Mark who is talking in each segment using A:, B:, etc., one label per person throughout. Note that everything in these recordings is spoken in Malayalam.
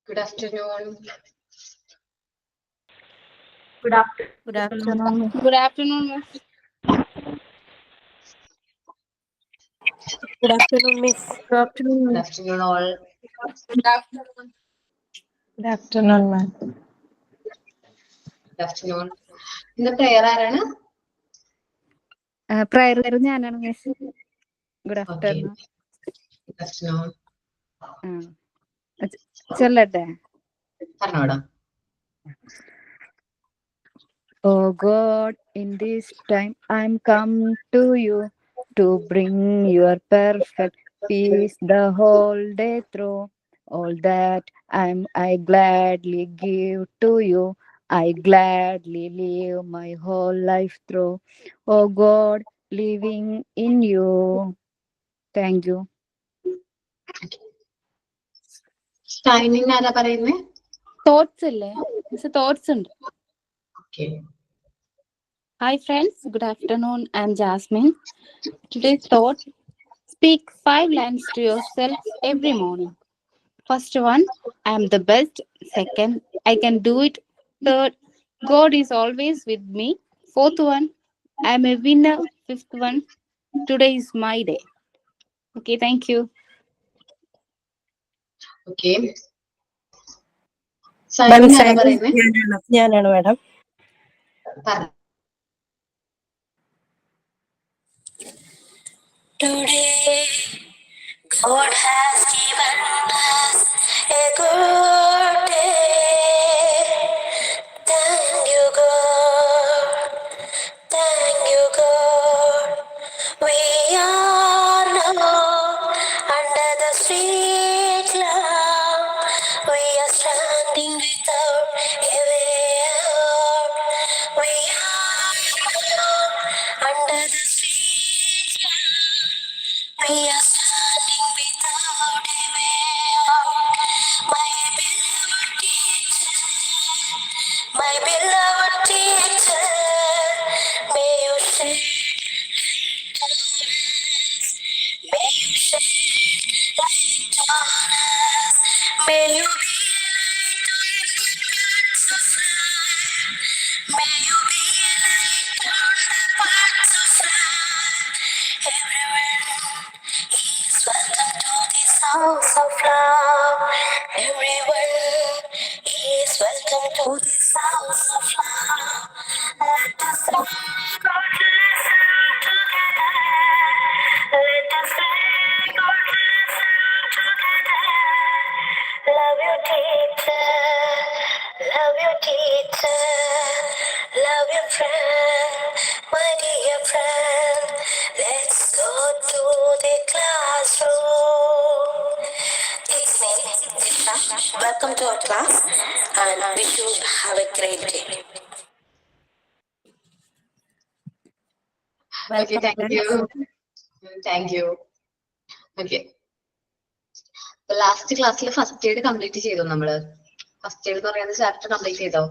A: Good afternoon.
B: Good afternoon.
C: Good afternoon.
D: Good afternoon, miss.
C: Good afternoon, Miss.
B: Good afternoon.
A: Good afternoon, all.
D: Good afternoon.
B: Good afternoon, ma'am.
A: Good afternoon. ഇന്ന് prayer ആരാണ്?
C: പ്രയർ ഞാനാണ് miss. Good
A: Okay.
C: Afternoon.
A: Good afternoon.
C: ചൊല്ലട്ടെ.
A: പറഞ്ഞോടാ.
C: Oh God, in this time I'm come to you to bring your perfect peace the whole day through. All that I gladly give to you. I gladly live my whole life through. Oh God, living in you. Thank you.
A: Timing ആരാ പറയുന്നേ?
D: Thoughts അല്ലേ? മിസ് തോട്ട്സ് ഉണ്ട്.
A: Okay.
D: Hi friends, good afternoon. I'm Jasmine. Today's thought: speak 5 lines to yourself every morning. First one, I'm the best. Second, I can do it. Third, God is always with me. Fourth one, I'm a winner. Fifth one, today is my day. Okay, thank you.
A: Okay. Simon ആരാ പറയുന്നേ?
C: ഞാനാണ് madam.
E: Today, God has given us a good day. Thank you, God. Thank you, God. We are now under the street lamp. We are standing without a way out. We are now under the street lamp. We are standing without a way out. My beloved teacher, may you shine on us. May you shine light on us. May you be light on the paths of life. May you be light on the paths of life. Everyone is welcome to this house of love. Everyone is welcome to this house of love. Let us love God, listen together. Let us let God listen together. Love your teacher, love your teacher, love your friend, my dear friend. Let's go to the classroom. It's me, Disha. Welcome to our class and wish you have a great day.
A: Okay, thank you. Thank you. Okay. Last ക്ലാസ്സിൽ ഫസ്റ്റ് എയ്ഡ് കംപ്ലീറ്റ് ചെയ്തോ നമ്മള്? ഫസ്റ്റ് എയ്ഡ് എന്ന് പറയുന്ന ചാപ്റ്റർ കംപ്ലീറ്റ് ചെയ്തോ?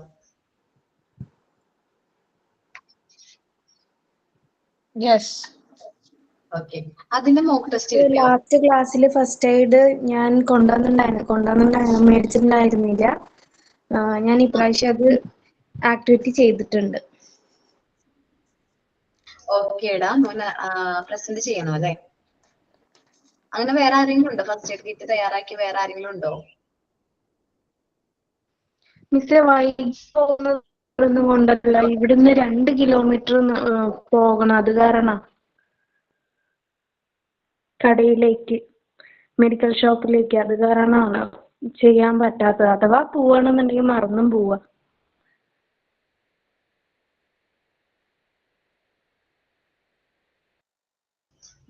B: യെസ്.
A: ഓക്കെ. അതിന്റെ മോക്ക് ടെസ്റ്റ്
B: ലാസ്റ്റ് ക്ലാസ്സിൽ ഫസ്റ്റ് എയ്ഡ് ഞാൻ മേടിച്ചിട്ടുണ്ടായിരുന്നില്ല. ഞാൻ ഇപ്രാവശ്യം അത് ആക്ടിവിറ്റി ചെയ്തിട്ടുണ്ട്.
A: ഓക്കേടാ, മോനെ പ്രസന്റ് ചെയ്യണം അല്ലേ? അങ്ങനെ വേറെ ആരെങ്കിലും ഉണ്ടോ? ഫസ്റ്റ് എയ്ഡ് കിറ്റ് തയ്യാറാക്കി വേറെ ആരെങ്കിലും ഉണ്ടോ?
B: മിസ്സേ പോകുന്നത് കൊണ്ടല്ല, ഇവിടുന്ന് 2 കിലോമീറ്റർ പോകണം. അത് കാരണം കടയിലേക്ക്, മെഡിക്കൽ ഷോപ്പിലേക്ക്. അത് കാരണമാണ് ചെയ്യാൻ പറ്റാത്തത്. അഥവാ പോവാണെന്നുണ്ടെങ്കിൽ മറന്നും പോവാ.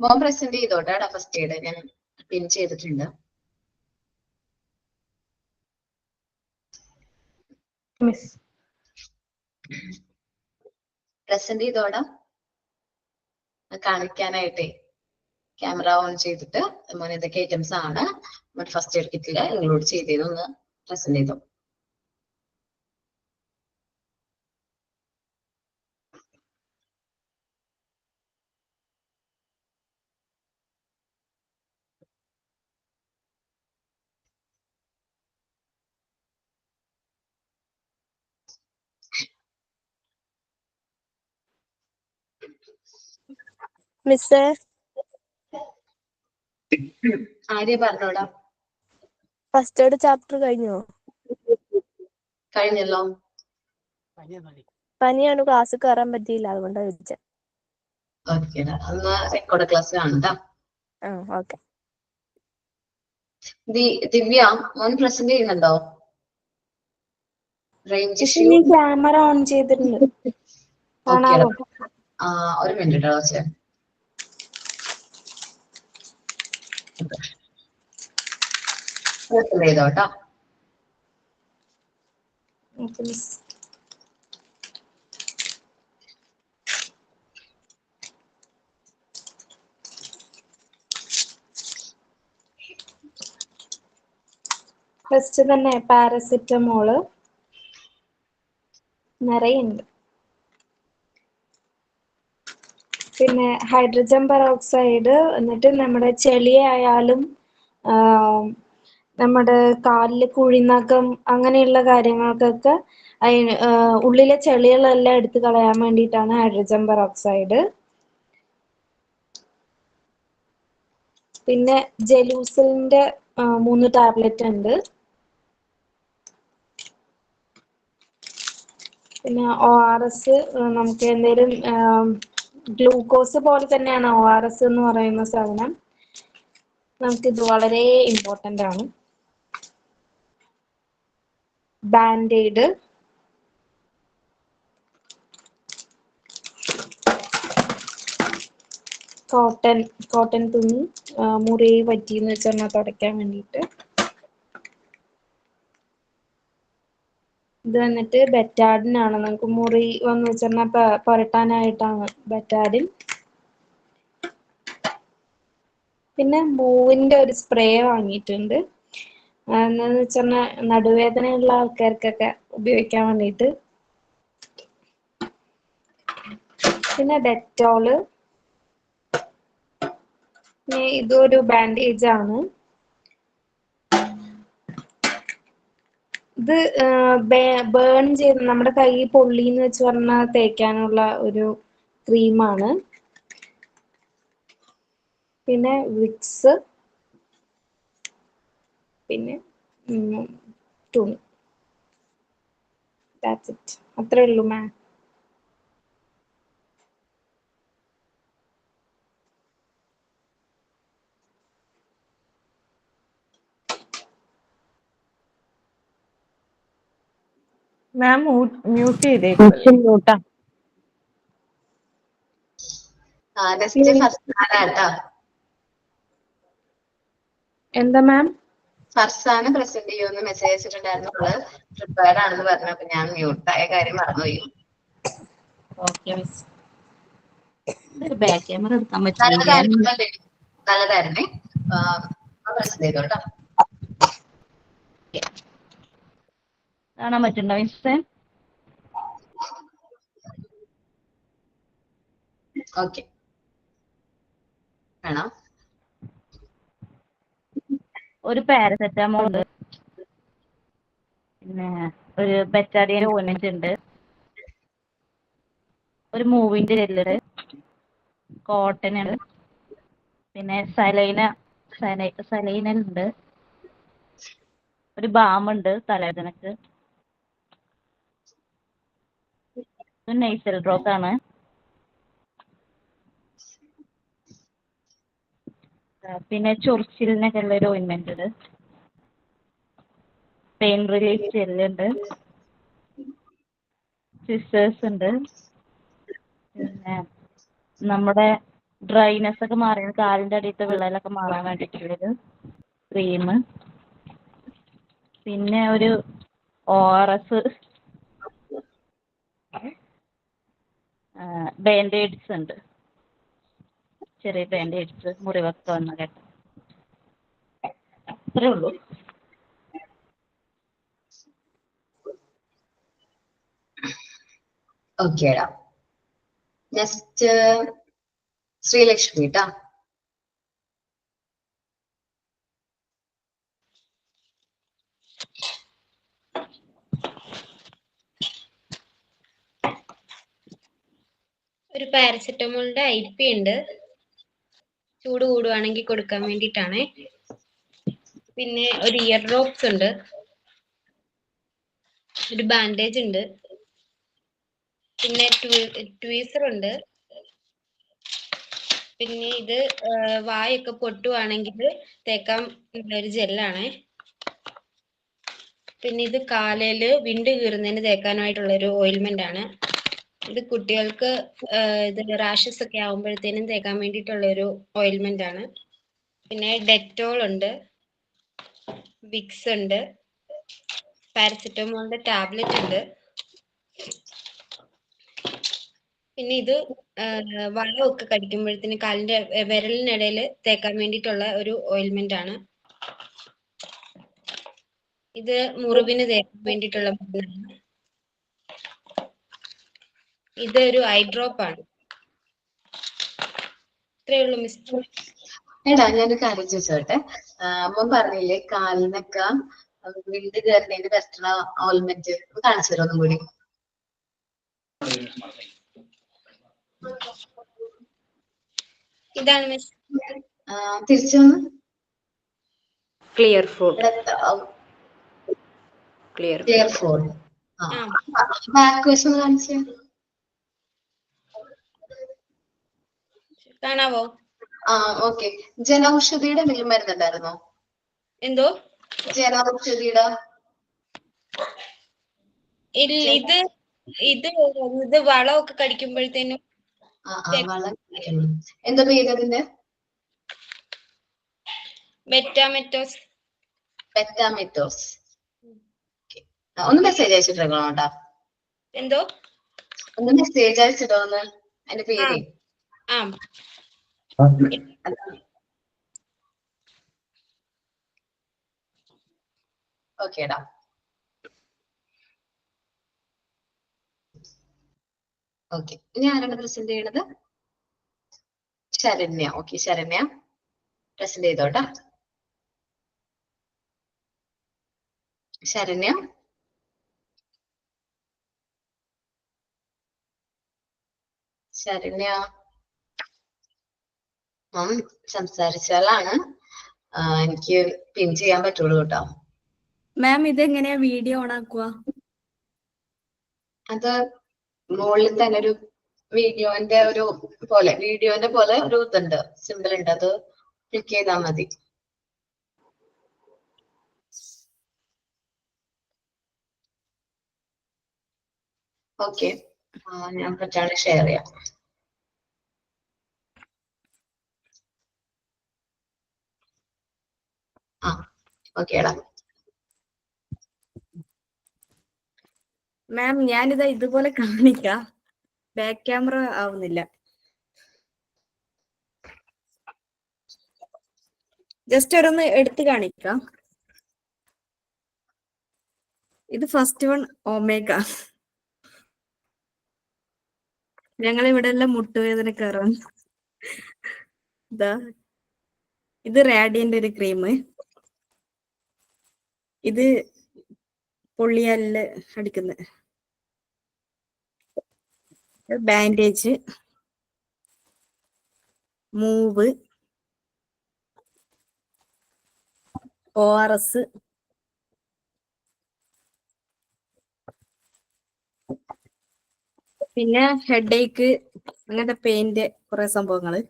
A: മോൻ പ്രസന്റ് ചെയ്തോട്ടാ ഫസ്റ്റ് എയ്ഡ് ഞാൻ പിൻ ചെയ്തിട്ടുണ്ട്.
B: മിസ്
A: പ്രസന്റ് ചെയ്തോടാ കാണിക്കാനായിട്ടേ. ക്യാമറ ഓൺ ചെയ്തിട്ട് മോൻ ഇതൊക്കെ ഐറ്റംസ് ആണ് ഫസ്റ്റ് എയ്ഡ് കിറ്റില് ഇൻക്ലൂഡ് ചെയ്തതെന്ന് പ്രസന്റ് ചെയ്തോ.
F: മിസ്സേ,
A: ആര്യ പറഞ്ഞോടാ.
F: ഫസ്റ്റ് എയ്ഡ് ചാപ്റ്റർ കഴിഞ്ഞോ?
A: കഴിഞ്ഞല്ലോ.
F: പനിയാണ്, ക്ലാസ് കയറാൻ പറ്റിയില്ല, അതുകൊണ്ടാണ് ചോദിച്ചത്.
A: ഓക്കെ, എന്നാ റെക്കോർഡ് ക്ലാസ് കാണണ്ടാ.
F: ആ ഓക്കെ.
A: ദിവ്യ, മോൻ പ്രസന്റ് ചെയ്യുന്നുണ്ടോ? റേഞ്ച്
B: പക്ഷെ
A: ഇഷ്യൂ.
B: നീ ക്യാമറ ഓൺ ചെയ്തിട്ടുണ്ട്,
A: ഓക്കെ,
B: കാണാവോ?
A: ഒരു മിനിറ്റ് പക്ഷേ. ചെയ്തോട്ടോ.
B: Okay miss. ഫസ്റ്റ് തന്നെ പാരസെറ്റമോള് നിറയുണ്ട്. പിന്നെ ഹൈഡ്രജൻ പെറോക്സൈഡ്, എന്നിട്ട് നമ്മുടെ ചെളിയായാലും നമ്മുടെ കാലില് കുഴിനഖം അങ്ങനെയുള്ള കാര്യങ്ങൾക്കൊക്കെ ഉള്ളിലെ ചെളികളെല്ലാം എടുത്തു കളയാൻ വേണ്ടിയിട്ടാണ് ഹൈഡ്രജൻ പെറോക്സൈഡ്. പിന്നെ ജലൂസിലിന്റെ 3 ടാബ്ലറ്റ് ഉണ്ട്. പിന്നെ ORS, നമുക്ക് എന്തെങ്കിലും ഗ്ലൂക്കോസ് പോലെ തന്നെയാണ് ORS എന്ന് പറയുന്ന സാധനം. നമുക്കിത് വളരെ ഇമ്പോർട്ടൻ്റ് ആണ്. ബാൻഡേഡ്, കോട്ടൺ തുണി, മുറി പറ്റിയെന്ന് വെച്ചാൽ തുടയ്ക്കാൻ വേണ്ടിയിട്ട്. ഇത് വന്നിട്ട് ബെറ്റാഡിനാണ്, നമുക്ക് മുറി വന്ന് വെച്ചാൽ പുരട്ടാനായിട്ടാണ് ബെറ്റാഡിൻ. പിന്നെ മൂവിന്റെ ഒരു സ്പ്രേ വാങ്ങിയിട്ടുണ്ട്, എന്ന് വെച്ചാൽ നടുവേദനയുള്ള ആൾക്കാർക്കൊക്കെ ഉപയോഗിക്കാൻ വേണ്ടിയിട്ട്. പിന്നെ ഡെറ്റോള്. ഇതൊരു ബാൻഡേജ് ആണ്. ഇത് ബേൺ ചെയ്ത് നമ്മുടെ കൈ പൊള്ളിന്ന് വെച്ച് പറഞ്ഞാൽ തേക്കാനുള്ള ഒരു ക്രീമാണ്. പിന്നെ വിക്സ്, പിന്നെ തുണി. That's it. അത്രേ ഉള്ളൂ മാം.
G: മാം മ്യൂട്ട് ചെയ്തേക്കും.
B: എന്താ മാം?
A: ഫർസാന പ്രസന്റ് ചെയ്യുമെന്ന് മെസ്സേജ് അയച്ചിട്ടുണ്ടായിരുന്നു. അവള് പ്രിപ്പയർഡ് ആണെന്ന് പറഞ്ഞു. അപ്പൊ ഞാൻ മ്യൂട്ടായ കാര്യം മറന്നുപോയി.
D: Okay miss. ബാക്ക് ക്യാമറ എടുക്കാൻ പറ്റില്ല.
A: നല്ലതായിരുന്നേ. പ്രസന്റ് ചെയ്തോട്ടോ.
D: കാണാൻ പറ്റുണ്ടോ മിസ്സേ?
A: ഓക്കെ, വേണോ?
D: ഒരു പാരസെറ്റമോൾ ഉണ്ട്, പിന്നെ ഒരു ബെറ്റാഡിയൻ ഓയിൻമെന്റ് ഉണ്ട്, ഒരു മൂവിന്റെ ജെല്ലുണ്ട്, കോട്ടൺ ഉണ്ട്, പിന്നെ സലൈനൽ ഉണ്ട്, ഒരു ബാം ഉണ്ട് തലവേദനക്ക്, നൈസൽ ഡ്രോപ്പ് ആണ്, പിന്നെ ചൊറിച്ചിലിനൊക്കെ ഉള്ള ഒരു ഓയിൻമെന്റ് ഉണ്ട്, പെയിൻ റിലീഫ് ജെല്ലുണ്ട്, സിസേഴ്സ് ഉണ്ട്, പിന്നെ നമ്മുടെ ഡ്രൈനെസ് ഒക്കെ മാറിയ കാലിൻ്റെ അടിയത്തെ വിള്ളലൊക്കെ മാറാൻ വേണ്ടിയിട്ടുള്ളൊരു ക്രീം, പിന്നെ ഒരു ORS, ബാൻഡേഡ്സ് ഉണ്ട്, ചെറിയ ബാൻഡേഡ്സ് മുറിവൊക്കെ വന്ന കേട്ടോ. അത്രേ ഉള്ളൂ.
A: ഓക്കേടാ. നെക്സ്റ്റ് ശ്രീലക്ഷ്മി ട്ടാ.
H: ഒരു പാരസെറ്റമോളിന്റെ IP ഉണ്ട്, ചൂട് കൂടുവാണെങ്കിൽ കൊടുക്കാൻ വേണ്ടിയിട്ടാണ്. പിന്നെ ഒരു ഇയർ ഡ്രോപ്സ് ഉണ്ട്, ഒരു ബാൻഡേജ് ഉണ്ട്, പിന്നെ ട്വീസർ ഉണ്ട്. പിന്നെ ഇത് വായൊക്കെ പൊട്ടുവാണെങ്കിൽ തേക്കാൻ ഉള്ള ഒരു ജെല്ലാണ്. പിന്നെ ഇത് കാലയില് വിണ്ട് കീറുന്നതിന് തേക്കാനായിട്ടുള്ള ഒരു ഓയിൽമെന്റ് ആണ്. ഇത് കുട്ടികൾക്ക് ഇത് റാഷസ് ഒക്കെ ആവുമ്പോഴത്തേനും തേക്കാൻ വേണ്ടിയിട്ടുള്ള ഒരു ഓയിൽമെന്റ് ആണ്. പിന്നെ ഡെറ്റോൾ ഉണ്ട്, വിക്സ് ഉണ്ട്, പാരസെറ്റമോളിന്റെ ടാബ്ലറ്റ് ഉണ്ട്. പിന്നെ ഇത് വളമൊക്കെ കടിക്കുമ്പോഴത്തേന് കാലിന്റെ വിരലിനിടയിൽ തേക്കാൻ വേണ്ടിയിട്ടുള്ള ഒരു ഓയിൽമെന്റ് ആണ്. ഇത് മുറിവിന് തേക്കാൻ വേണ്ടിയിട്ടുള്ള മരുന്നാണ്. ഇതൊരു ഐ ഡ്രോപ്പ് ആണ്. ഇത്രയേ ഉള്ളൂ മിസ്.
A: എടാ ഞാനൊരു കാര്യം ചോദിച്ചോട്ടെ. അമ്മ പറഞ്ഞില്ലേ കാലിനൊക്കെ വിണ്ട് കയറുന്നതിന് ബെസ്റ്റ് ഓയിൽമെന്റ് കാണിച്ചു തരും ഒന്നും കൂടി.
H: ഇതാണ് മിസ്.
A: തിരിച്ചു വന്ന്
I: clear fruit.
A: Clear phone. Back വശം കാണിച്ചു
H: കാണാവോ?
A: ഓക്കെ. ജനൌഷധിയുടെ എന്തെങ്കിലും മരുന്നുണ്ടായിരുന്നോ?
H: എന്തോ?
A: ജനൌഷധിയുടെ
H: ഇത് ഇത് ഇത് വളമൊക്കെ കടിക്കുമ്പോഴത്തേനും
A: എന്താ പേര് അതിന്റെ?
H: ബെറ്റാമെറ്റോസ്.
A: ബെറ്റാമെറ്റോസ്. ഒന്ന് മെസ്സേജ് അയച്ചിട്ടോ കേട്ടോ.
H: എന്തോ?
A: ഒന്ന് മെസ്സേജ് അയച്ചിട്ടോന്ന് അതിന്റെ പേര്. ഓക്കേടാ. ഓക്കെ, ഇനി ആരാണ് പ്രസന്റ് ചെയ്യണത്? ശരണ്യ. ഓക്കെ, ശരണ്യ പ്രസന്റ് ചെയ്തോട്ടാ. ശരണ്യ. ശരണ്യ സംസാരിച്ചാലാണ് എനിക്ക് പിൻ ചെയ്യാൻ പറ്റുള്ളൂ കേട്ടോ.
J: മാം ഇതെങ്ങനെയാ വീഡിയോ ഓൺ ആക്കുക?
A: അത് മുകളിൽ തന്നെ ഒരു വീഡിയോന്റെ ഒരു ഇതുണ്ട്, സിമ്പിൾ ഉണ്ട്, അത് ക്ലിക്ക് ചെയ്താൽ മതി. ഓക്കെ, ഞാൻ പറ്റാണ് ഷെയർ ചെയ്യാം. ഓക്കേടാ.
J: മാം ഞാനിതാ ഇതുപോലെ കാണിക്കാം, ബാക്ക് ക്യാമറ ആവുന്നില്ല. ജസ്റ്റ് ഒരൊന്ന് എടുത്ത് കാണിക്കാം. ഇത് ഫസ്റ്റ് വൺ ഒമേഗ. ഞങ്ങൾ ഇവിടെ എല്ലാം മുട്ടുവേദന കയറാൻ. ഇത് റാഡിയന്റെ ഒരു ക്രീം. ഇത് പൊള്ളിയാലില് അടിക്കുന്ന ബാൻഡേജ്, മൂവ്, ORS, പിന്നെ ഹെഡേക്ക്, അങ്ങനത്തെ പെയിന്റ് കുറെ സംഭവങ്ങള്,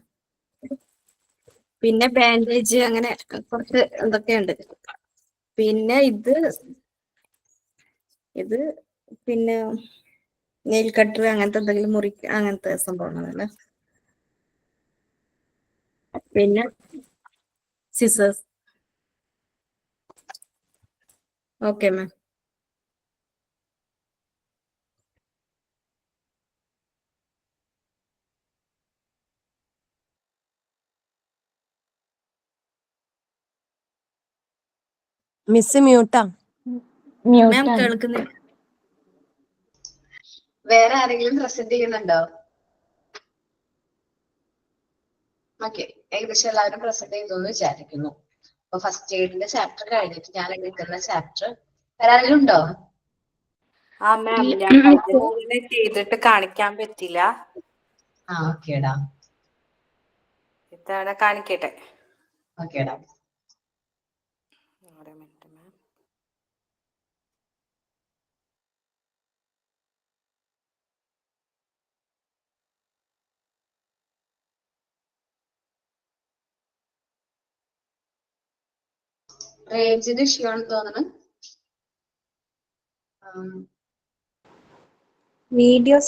J: പിന്നെ ബാൻഡേജ്, അങ്ങനെ കുറച്ച് എന്തൊക്കെയുണ്ട്. പിന്നെ ഇത് പിന്നെ നെയിൽ കട്ടർ, അങ്ങനത്തെ എന്തെങ്കിലും അങ്ങനത്തെ സംഭവങ്ങളല്ലേ. പിന്നെ സിസേഴ്സ്. Okay ma'am.
I: മിസ് മ്യൂട്ടാ.
J: മാം കേൾക്കുന്നില്ല.
A: വേറെ ആരെങ്കിലും പ്രസന്റ് ചെയ്യുന്നുണ്ടോ? ഓക്കെ, ഏകദേശം എല്ലാവരും പ്രസന്റ് ചെയ്തു എന്ന് വിചാരിക്കുന്നു. അപ്പൊ ഫസ്റ്റ് എയ്ഡിന്റെ ചാപ്റ്റർ കഴിഞ്ഞിട്ട് ഞാൻ എടുക്കുന്ന ചാപ്റ്റർ വേറെ ആരെങ്കിലും ഉണ്ടോ?
K: മാം ഞാൻ ചെയ്തിട്ട് കാണിക്കാൻ പറ്റില്ല.
A: ഓക്കേടാ.
K: ഇതാണ് കാണിക്കട്ടെ.
A: ഓക്കേടാ.
K: ഒരു മിനിറ്റ് മാം.
A: റേഞ്ചിന്റെ ഇഷ്യൂ ആണെന്ന് തോന്നുന്നു.
F: വീഡിയോ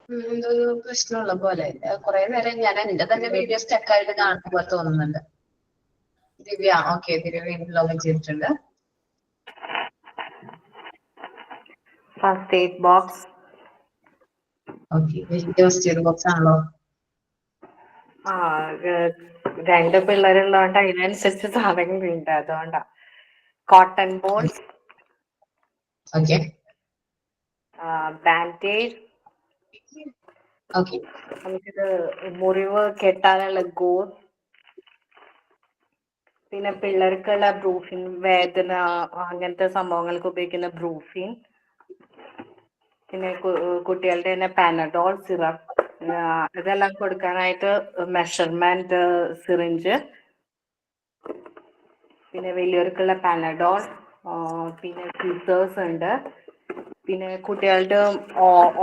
A: എന്തോ ഒരു പ്രശ്നമുള്ള പോലെ കുറെ നേരം ഞാൻ എന്റെ തന്നെ വീഡിയോ സ്റ്റക്കായിട്ട് കാണുന്ന പോലെ തോന്നുന്നുണ്ട്. ദിവ്യ, ഓക്കെ, ദിവ്യ ലോഗിൻ ചെയ്തിട്ടുണ്ട്.
K: First aid box.
A: Okay, first aid box ആണല്ലോ.
K: രണ്ട് പിള്ളേരുള്ളതുകൊണ്ട് അതിനനുസരിച്ച് സാധനങ്ങളുണ്ട്, അതുകൊണ്ടാ. Cotton balls.
A: Okay.
K: Bandage.
A: Okay.
K: നമുക്കിത് മുറിവ് കെട്ടാനുള്ള ഗോസ്. പിന്നെ പിള്ളേർക്കുള്ള ബ്രൂഫിൻ, വേദന അങ്ങനത്തെ സംഭവങ്ങൾക്ക് ഉപയോഗിക്കുന്ന ബ്രൂഫിൻ. പിന്നെ കുട്ടികളുടെ തന്നെ പാനഡോൾ സിറപ്പ്. ഇതെല്ലാം കൊടുക്കാനായിട്ട് മെഷർമെന്റ് സിറിഞ്ച്. പിന്നെ വലിയവർക്കുള്ള പാനഡോൾ. പിന്നെ സിസേഴ്സ് ഉണ്ട്. പിന്നെ കുട്ടികളുടെ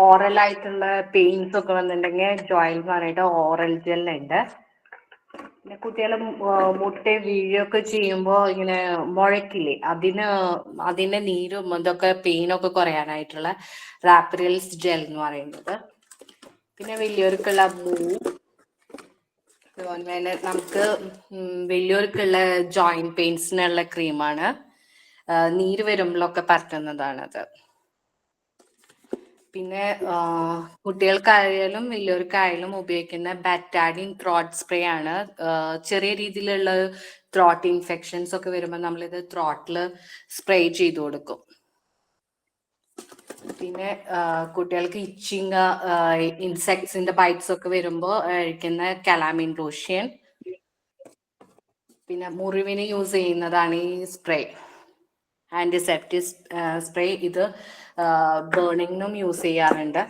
K: ഓറൽ ആയിട്ടുള്ള പെയിൻസ് ഒക്കെ വന്നിട്ടുണ്ടെങ്കിൽ ജോയിൽ എന്ന് പറഞ്ഞിട്ട് ഓറൽ ജെൽ ഉണ്ട്. പിന്നെ കുട്ടികൾ മുട്ട വീഴൊക്കെ ചെയ്യുമ്പോൾ ഇങ്ങനെ മുഴക്കില്ലേ, അതിന്റെ നീരും ഇതൊക്കെ പെയിനൊക്കെ കുറയാനായിട്ടുള്ള റാപ്രിൽസ് ജെൽ എന്ന് പറയുന്നത്. പിന്നെ വലിയവർക്കുള്ള നമുക്ക് വലിയവർക്കുള്ള ജോയിന്റ് പെയിൻസിനുള്ള ക്രീമാണ്. നീര് വരുമ്പോഴൊക്കെ പരട്ടുന്നതാണത്. പിന്നെ കുട്ടികൾക്കായാലും വലിയവർക്കായാലും ഉപയോഗിക്കുന്ന ബെറ്റാഡിൻ ത്രോട്ട് സ്പ്രേ ആണ്. ചെറിയ രീതിയിലുള്ള ത്രോട്ട് ഇൻഫെക്ഷൻസ് ഒക്കെ വരുമ്പോൾ നമ്മളിത് ത്രോട്ടിൽ സ്പ്രേ ചെയ്ത് കൊടുക്കും. പിന്നെ കുട്ടികൾക്ക് ഇച്ചിങ്, ഇൻസെക്ട്സിന്റെ ബൈറ്റ്സ് ഒക്കെ വരുമ്പോൾ കഴിക്കുന്ന കലാമിൻ ലോഷൻ. പിന്നെ മുറിവിന് യൂസ് ചെയ്യുന്നതാണ് ഈ സ്പ്രേ, ആന്റിസെപ്റ്റിക് സ്പ്രേ. ഇത് ബേണിങ്ങിനും യൂസ് ചെയ്യാറുണ്ട്.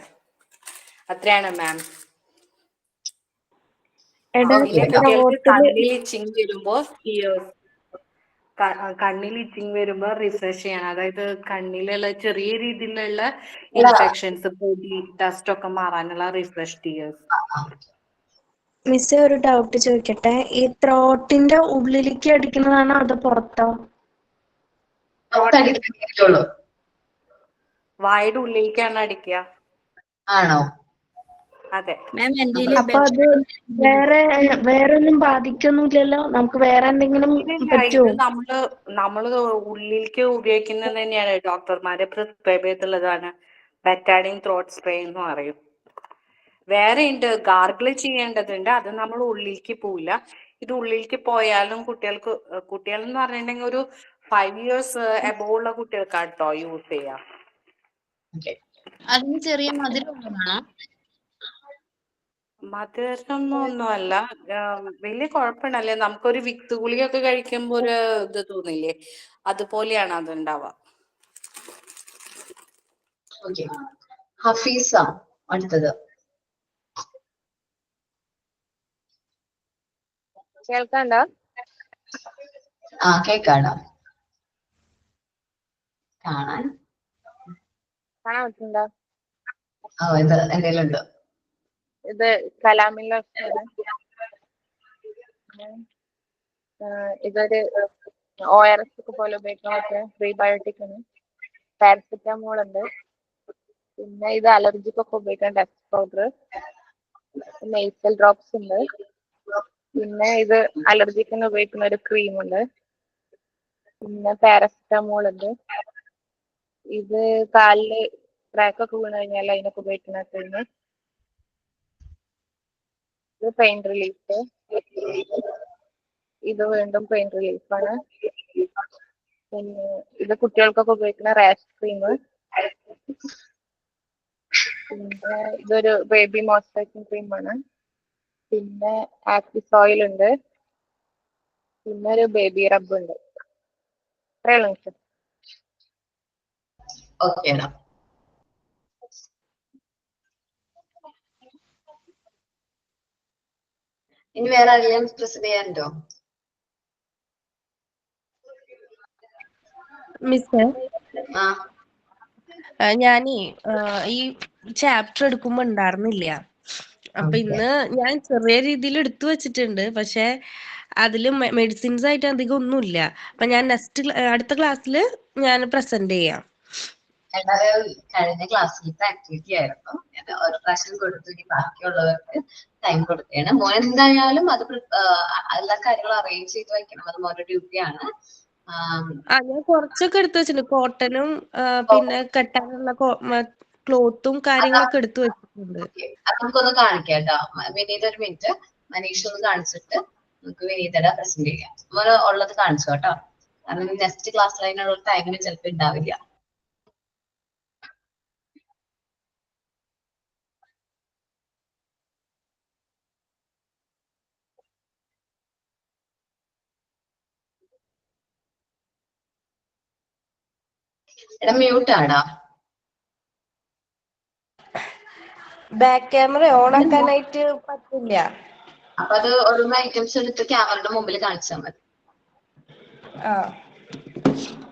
K: അത്രയാണ് മാം. പിന്നെ കുട്ടികൾക്ക് കണ്ണിൽ ഇച്ചിങ് വരുമ്പോ റിഫ്രഷ് ചെയ്യണം. അതായത് കണ്ണിലുള്ള ചെറിയ രീതിയിലുള്ള ഇൻഫെക്ഷൻസ്, പൊടി, ഡസ്റ്റ് ഒക്കെ മാറാനുള്ള റിഫ്രഷ് ടീയേഴ്സ്.
B: മിസ് ഒരു ഡൗട്ട് ചോദിക്കട്ടെ, ഈ ത്രോട്ടിന്റെ ഉള്ളിലേക്ക് അടിക്കുന്നതാണോ അതോ പുറത്തോ?
K: വായുടെ ഉള്ളിലേക്കാണ് അടിക്കുക.
A: ആണോ?
K: അതെ.
B: അപ്പൊ അത് വേറെ ഒന്നും ബാധിക്കൊന്നുമില്ലല്ലോ? നമുക്ക് വേറെ എന്തെങ്കിലും പറ്റുമോ?
K: നമ്മള് ഉള്ളിലേക്ക് ഉപയോഗിക്കുന്നത് തന്നെയാണ്, ഡോക്ടർമാരെ പ്രിസ്ക്രൈബ് ചെയ്തിട്ടുള്ളതാണ് ബെറ്റാഡിൻ ത്രോട്ട് സ്പ്രേ എന്ന് പറയും. വേറെ ഉണ്ട്, ഗാർഗിൾ ചെയ്യേണ്ടതുണ്ട്, അത് നമ്മൾ ഉള്ളിലേക്ക് പോവില്ല. ഇത് ഉള്ളിലേക്ക് പോയാലും കുട്ടികൾ എന്ന് പറഞ്ഞിട്ടുണ്ടെങ്കിൽ ഒരു 5 years എബോവ് ഉള്ള കുട്ടികൾക്കാട്ടോ യൂസ് ചെയ്യാം.
H: അതിന് ചെറിയ മധുരമുള്ളതാണോ?
K: മധുരമൊന്നുമല്ല, വലിയ കുഴപ്പമുണ്ടല്ലേ. നമുക്കൊരു വിത്ത് ഗുളികയൊക്കെ കഴിക്കുമ്പോ ഒരു ഇത് തോന്നില്ലേ, അതുപോലെയാണ് അത് ഉണ്ടാവുക.
A: ഹഫീസ അടുത്തത്.
F: കേൾക്കാണ്ടോ?
A: കേക്കാടോ. കാണാൻ
F: പറ്റുന്നുണ്ടോ?
A: ഇത് എന്തെങ്കിലും ഉണ്ട്.
F: ഇത് കലാമിൻ ലോഷനാണ്. ഇതൊരു ORS ഒക്കെ പോലെ ഉപയോഗിക്കാൻ പറ്റിയ പ്രീബയോട്ടിക് ആണ്. പാരസെറ്റമോൾ ഉണ്ട്. പിന്നെ ഇത് അലർജിക്കൊക്കെ ഉപയോഗിക്കാൻ ഡസ്റ്റ് പൗഡർ, നെയ്സൽ ഡ്രോപ്സ് ഉണ്ട്. പിന്നെ ഇത് അലർജിക്കിന് ഉപയോഗിക്കുന്ന ഒരു ക്രീം ഉണ്ട്. പിന്നെ പാരസെറ്റമോൾ ഉണ്ട്. ഇത് കാലില് ക്രാക്കൊക്കെ വീണ് കഴിഞ്ഞാൽ അതിനൊക്കെ ഉപയോഗിക്കുന്ന ക്രീം. ഇത് പെയിൻ റിലീഫ്. ഇത് വീണ്ടും പെയിൻ റിലീഫാണ്. പിന്നെ ഇത് കുട്ടികൾക്കൊക്കെ ഉപയോഗിക്കുന്ന റാഷ് ക്രീം. പിന്നെ ഇതൊരു ബേബി മോയ്സ്ചറൈസിങ് ക്രീമാണ്. പിന്നെ ആക്സിസ് ഓയിൽ ഉണ്ട്. പിന്നെ ഒരു ബേബി റബ്ബ് ഉണ്ട്. ഇത്രയുള്ളൂ മിസ്റ്റർ.
A: ഓക്കേടാ. ഇനി വേറെ ആരെങ്കിലും പ്രസന്റ് ചെയ്യാനുണ്ടോ?
L: മിസ്
A: ആ
L: ഞാനേ ഈ ചാപ്റ്റർ എടുക്കുമ്പോ ഉണ്ടായിരുന്നില്ല. അപ്പൊ ഇന്ന് ഞാൻ ചെറിയ രീതിയിൽ എടുത്തു വെച്ചിട്ടുണ്ട്. പക്ഷെ അതില് മെഡിസിൻസ് ആയിട്ട് അധികം ഒന്നുമില്ല. അപ്പൊ ഞാൻ അടുത്ത ക്ലാസ്സിൽ ഞാൻ പ്രസന്റ് ചെയ്യാം.
A: എല്ലാവരും കഴിഞ്ഞ ക്ലാസ്സിലത്തെ ആക്ടിവിറ്റി ആയിരുന്നു. ഞാൻ ഒരു പ്രാവശ്യം കൊടുത്തു. ഇനി ബാക്കിയുള്ളവർക്ക് ടൈം കൊടുക്കുകയാണ്. മോൻ എന്തായാലും അത് എല്ലാ കാര്യങ്ങളും അറേഞ്ച് ചെയ്ത് വെക്കണം. അത് മോന്റെ ഡ്യൂട്ടിയാണ്.
L: ഞാൻ കുറച്ചൊക്കെ എടുത്തു വെച്ചിട്ടുണ്ട്. കോട്ടനും പിന്നെ കെട്ടാനുള്ള ക്ലോത്തും കാര്യങ്ങളൊക്കെ എടുത്തു വെച്ചിട്ടുണ്ട്.
A: അത് നമുക്കൊന്ന് കാണിക്കാം കേട്ടോ. വിനീത ഒരു മിനിറ്റ്, മനീഷ് ഒന്ന് കാണിച്ചിട്ട് നമുക്ക് വിനീതയുടെ പ്രസന്റ് ചെയ്യാം. മോന് ഉള്ളത് കാണിച്ചു കേട്ടോ. കാരണം നെക്സ്റ്റ് ക്ലാസ്സിൽ അതിനുള്ള ടൈമിന് ചിലപ്പോൾ ഉണ്ടാവില്ല. എടാ മ്യൂട്ട് ആടാ.
L: ബാക്ക് ക്യാമറ ഓൺ ആക്കാനായിട്ട് പറ്റില്ല.
A: അപ്പൊ അത് ഓരോന്ന് ഐറ്റംസ് എടുത്ത് ക്യാമറയുടെ മുമ്പിൽ കാണിച്ചാൽ മതി.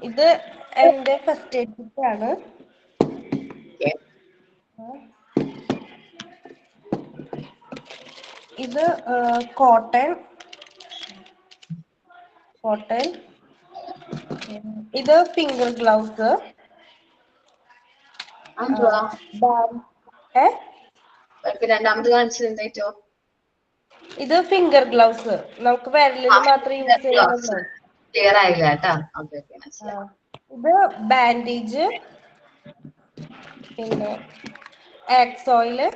L: ഇത് എന്റെ ഫസ്റ്റ് എയ്ഡ് കിറ്റ് ആണ്. ഇത് കോട്ടൺ. ഇത് ഫിംഗർ ഗ്ലൗസ്.
A: രണ്ടാമത് കാണിച്ചത് എന്തായിട്ടോ?
L: ഇത് ഫിംഗർ ഗ്ലൗസ്. നമുക്ക് വിരലിന് മാത്രം യൂസ് ചെയ്യുന്ന ഗ്ലൗസ്.
A: ക്ലിയർ ആയില്ല കേട്ടോ.
L: ഇത് ബാൻഡേജ്, പിന്നെ ആക്സ് ഓയില്,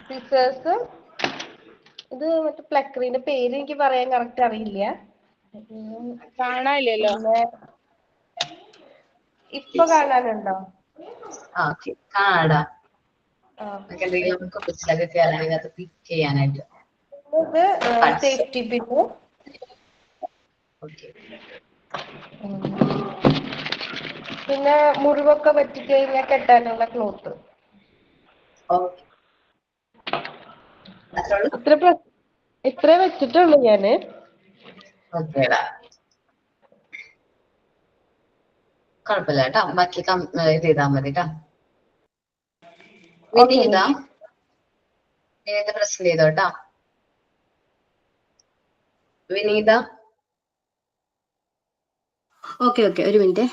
L: സിസേഴ്സ്. ഇത് മറ്റേ പ്ലക്കറിന്റെ പേര് എനിക്ക് പറയാൻ കറക്റ്റ് അറിയില്ല.
F: കാണാനില്ലല്ലോ.
L: ഇപ്പൊ കാണാനുണ്ടോ?
A: കാണാടാ. എന്തെങ്കിലും കുപ്പിച്ചിലൊക്കെ കയറാണെങ്കിൽ അത് പിക്ക് ചെയ്യാനായിട്ട്.
L: ഇത് സേഫ്റ്റി പിന്ന്. പിന്നെ മുറിവൊക്കെ പറ്റിക്കഴിഞ്ഞാൽ കെട്ടാനുള്ള ക്ലോത്ത്. ഇത്ര വെച്ചിട്ടുള്ളൂ ഞാന്.
A: കുഴപ്പമില്ല കേട്ടോ. ബാക്കി ഇത് ചെയ്താൽ മതി കേട്ടോ. വിനീത പ്രസന്റ് ചെയ്തോ കേട്ടോ. വിനീത.
I: ഓക്കെ ഒരു മിനിറ്റ്.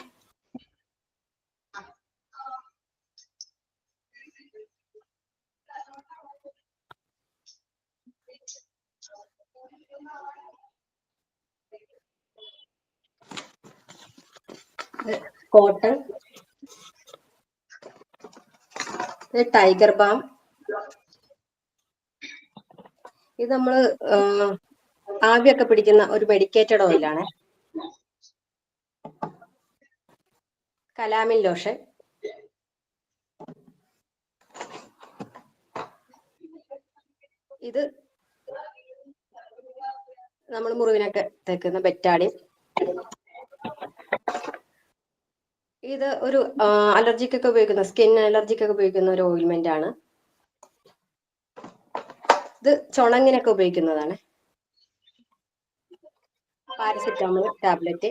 I: Cotton, tiger balm. ഇത് നമ്മള് ആവിയൊക്കെ പിടിക്കുന്ന ഒരു മെഡിക്കേറ്റഡ് ഓയിലാണ്. കലാമിൻ ലോഷൻ, ഇത് നമ്മൾ മുറിവിനൊക്കെ തേക്കുന്ന ബെറ്റാഡിൻ. ഇത് ഒരു അലർജിക്കൊക്കെ ഉപയോഗിക്കുന്ന, സ്കിൻ അലർജിക്കൊക്കെ ഉപയോഗിക്കുന്ന ഒരു ഓയിൽമെന്റ് ആണ്. ഇത് ചുണങ്ങിനൊക്കെ ഉപയോഗിക്കുന്നതാണ്. പാരസിറ്റമോൾ ടാബ്ലറ്റ്,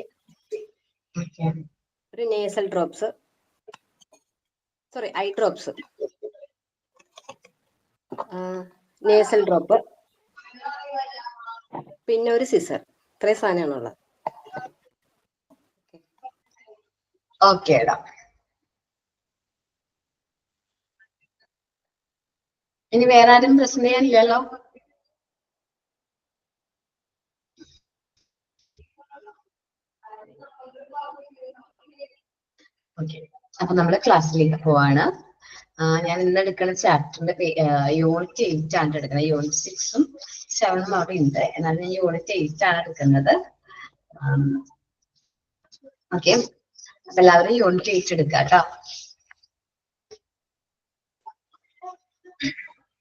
I: ഒരു nasal drops, eye drops, nasal drop, പിന്നെ ഒരു സിസർ. ഇത്രയും സാധനമാണുള്ളത്.
A: ഓക്കേടാ. ഇനി വേറെ ആരും പ്രശ്നം ചെയ്യാനില്ലല്ലോ? ഓക്കെ, അപ്പൊ നമ്മള് ക്ലാസ്സിലേക്ക് പോവാണ്. ഞാൻ ഇന്ന് എടുക്കുന്ന ചാപ്റ്ററിന്റെ യൂണിറ്റ് 8 ആണ് എടുക്കുന്നത്. യൂണിറ്റ് 6ഉം 7ഉം അവിടെ ഉണ്ട്. എന്നാൽ ഞാൻ യൂണിറ്റ് 8 ആണ് എടുക്കുന്നത്. ഓക്കെ, അപ്പൊ എല്ലാവരും യൂണിറ്റ് 8 എടുക്കുക കേട്ടോ.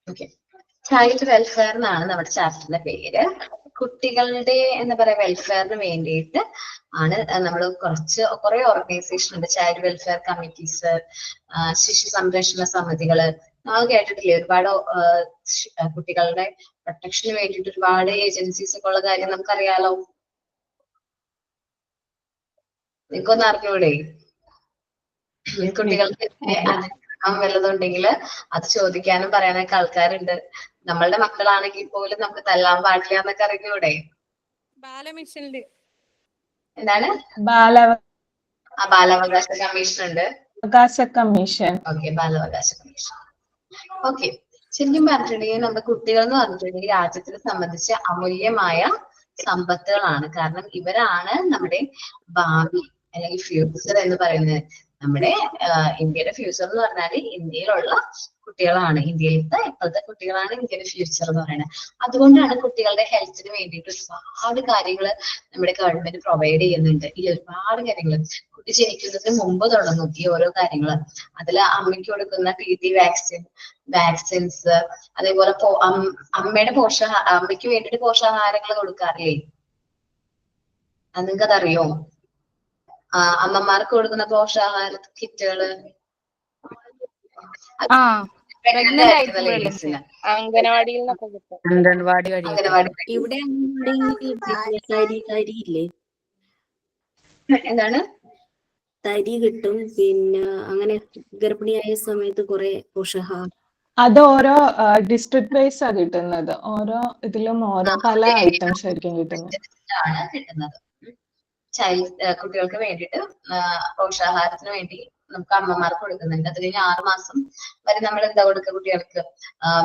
A: ഓക്കെ, ചൈൽഡ് വെൽഫെയർ എന്നാണ് നമ്മുടെ ചാപ്റ്ററിന്റെ പേര്. കുട്ടികളുടെ എന്താ പറയാ വെൽഫെയറിന് വേണ്ടിയിട്ട് ആണ് നമ്മൾ കുറെ ഓർഗനൈസേഷൻ ഉണ്ട്. ചൈൽഡ് വെൽഫെയർ കമ്മിറ്റീസ്, ശിശു സംരക്ഷണ സമിതികള്, നമ്മൾ കേട്ടിട്ടില്ലേ? ഒരുപാട് കുട്ടികളുടെ പ്രൊട്ടക്ഷന് വേണ്ടിയിട്ട് ഒരുപാട് ഏജൻസീസ് ഒക്കെ ഉള്ള കാര്യം നമുക്കറിയാലോ. നിങ്ങൾക്കൊന്നും അറിഞ്ഞൂടെ? കുട്ടികൾക്ക് വല്ലതുണ്ടെങ്കിൽ അത് ചോദിക്കാനും പറയാനൊക്കെ ആൾക്കാരുണ്ട്. നമ്മളുടെ മക്കളാണെങ്കിൽ പോലും നമുക്ക് തല്ലാൻ പാടില്ല എന്നൊക്കെ അറിഞ്ഞൂടെ? എന്താണ്? ബാലാവകാശ കമ്മീഷൻ ഉണ്ട്. ഓക്കെ, ബാലാവകാശ കമ്മീഷൻ. ഓക്കെ, ശരിക്കും പറഞ്ഞിട്ടുണ്ടെങ്കിൽ നമ്മുടെ കുട്ടികൾ എന്ന് പറഞ്ഞിട്ടുണ്ടെങ്കിൽ രാജ്യത്തിനെ സംബന്ധിച്ച് അമൂല്യമായ സമ്പത്തുകളാണ്. കാരണം ഇവരാണ് നമ്മുടെ ഭാവി അല്ലെങ്കിൽ ഫ്യൂച്ചർ എന്ന് പറയുന്നത്. നമ്മുടെ ഇന്ത്യയുടെ ഫ്യൂച്ചർ എന്ന് പറഞ്ഞാല് ഇന്ത്യയിലുള്ള കുട്ടികളാണ്. ഇന്ത്യയിലത്തെ ഇപ്പോഴത്തെ കുട്ടികളാണ് ഇന്ത്യയുടെ ഫ്യൂച്ചർ എന്ന് പറയുന്നത്. അതുകൊണ്ടാണ് കുട്ടികളുടെ ഹെൽത്തിന് വേണ്ടിയിട്ട് ഒരുപാട് കാര്യങ്ങൾ നമ്മുടെ ഗവൺമെന്റ് പ്രൊവൈഡ് ചെയ്യുന്നുണ്ട്. ഈ ഒരുപാട് കാര്യങ്ങൾ കുട്ടി ജനിക്കുന്നതിന് മുമ്പ് തുടങ്ങും ഈ ഓരോ കാര്യങ്ങൾ. അതിൽ അമ്മയ്ക്ക് കൊടുക്കുന്ന TT വാക്സിൻസ്, അതേപോലെ അമ്മയുടെ അമ്മയ്ക്ക് വേണ്ടിയിട്ട് പോഷകാഹാരങ്ങൾ കൊടുക്കാറില്ലേ? അത് നിങ്ങൾക്കതറിയോ? അമ്മമാർക്ക് കൊടുക്കുന്ന പോഷകാഹാര കിറ്റുകള്
F: അംഗനവാടിയിൽ നിന്നൊക്കെ കിട്ടും.
J: ഇവിടെ
A: എന്താണ്
J: തരി കിട്ടും. പിന്നെ അങ്ങനെ ഗർഭിണിയായ സമയത്ത് കുറെ പോഷകാഹാരം
G: അത് ഓരോ ഡിസ്ട്രിക്ട് വൈസ് ആ കിട്ടുന്നത്. ഓരോ ഇതിലും ഓരോ പല ഐറ്റംസ് ആയിരിക്കും കിട്ടുന്നത്.
A: കുട്ടികൾക്ക് വേണ്ടിയിട്ട് പോഷകാഹാരത്തിന് വേണ്ടി നമുക്ക് അമ്മമാർക്ക് കൊടുക്കുന്നുണ്ട്. അത് കഴിഞ്ഞ് 6 മാസം വരെ നമ്മൾ എന്താ കൊടുക്കുക കുട്ടികൾക്ക്?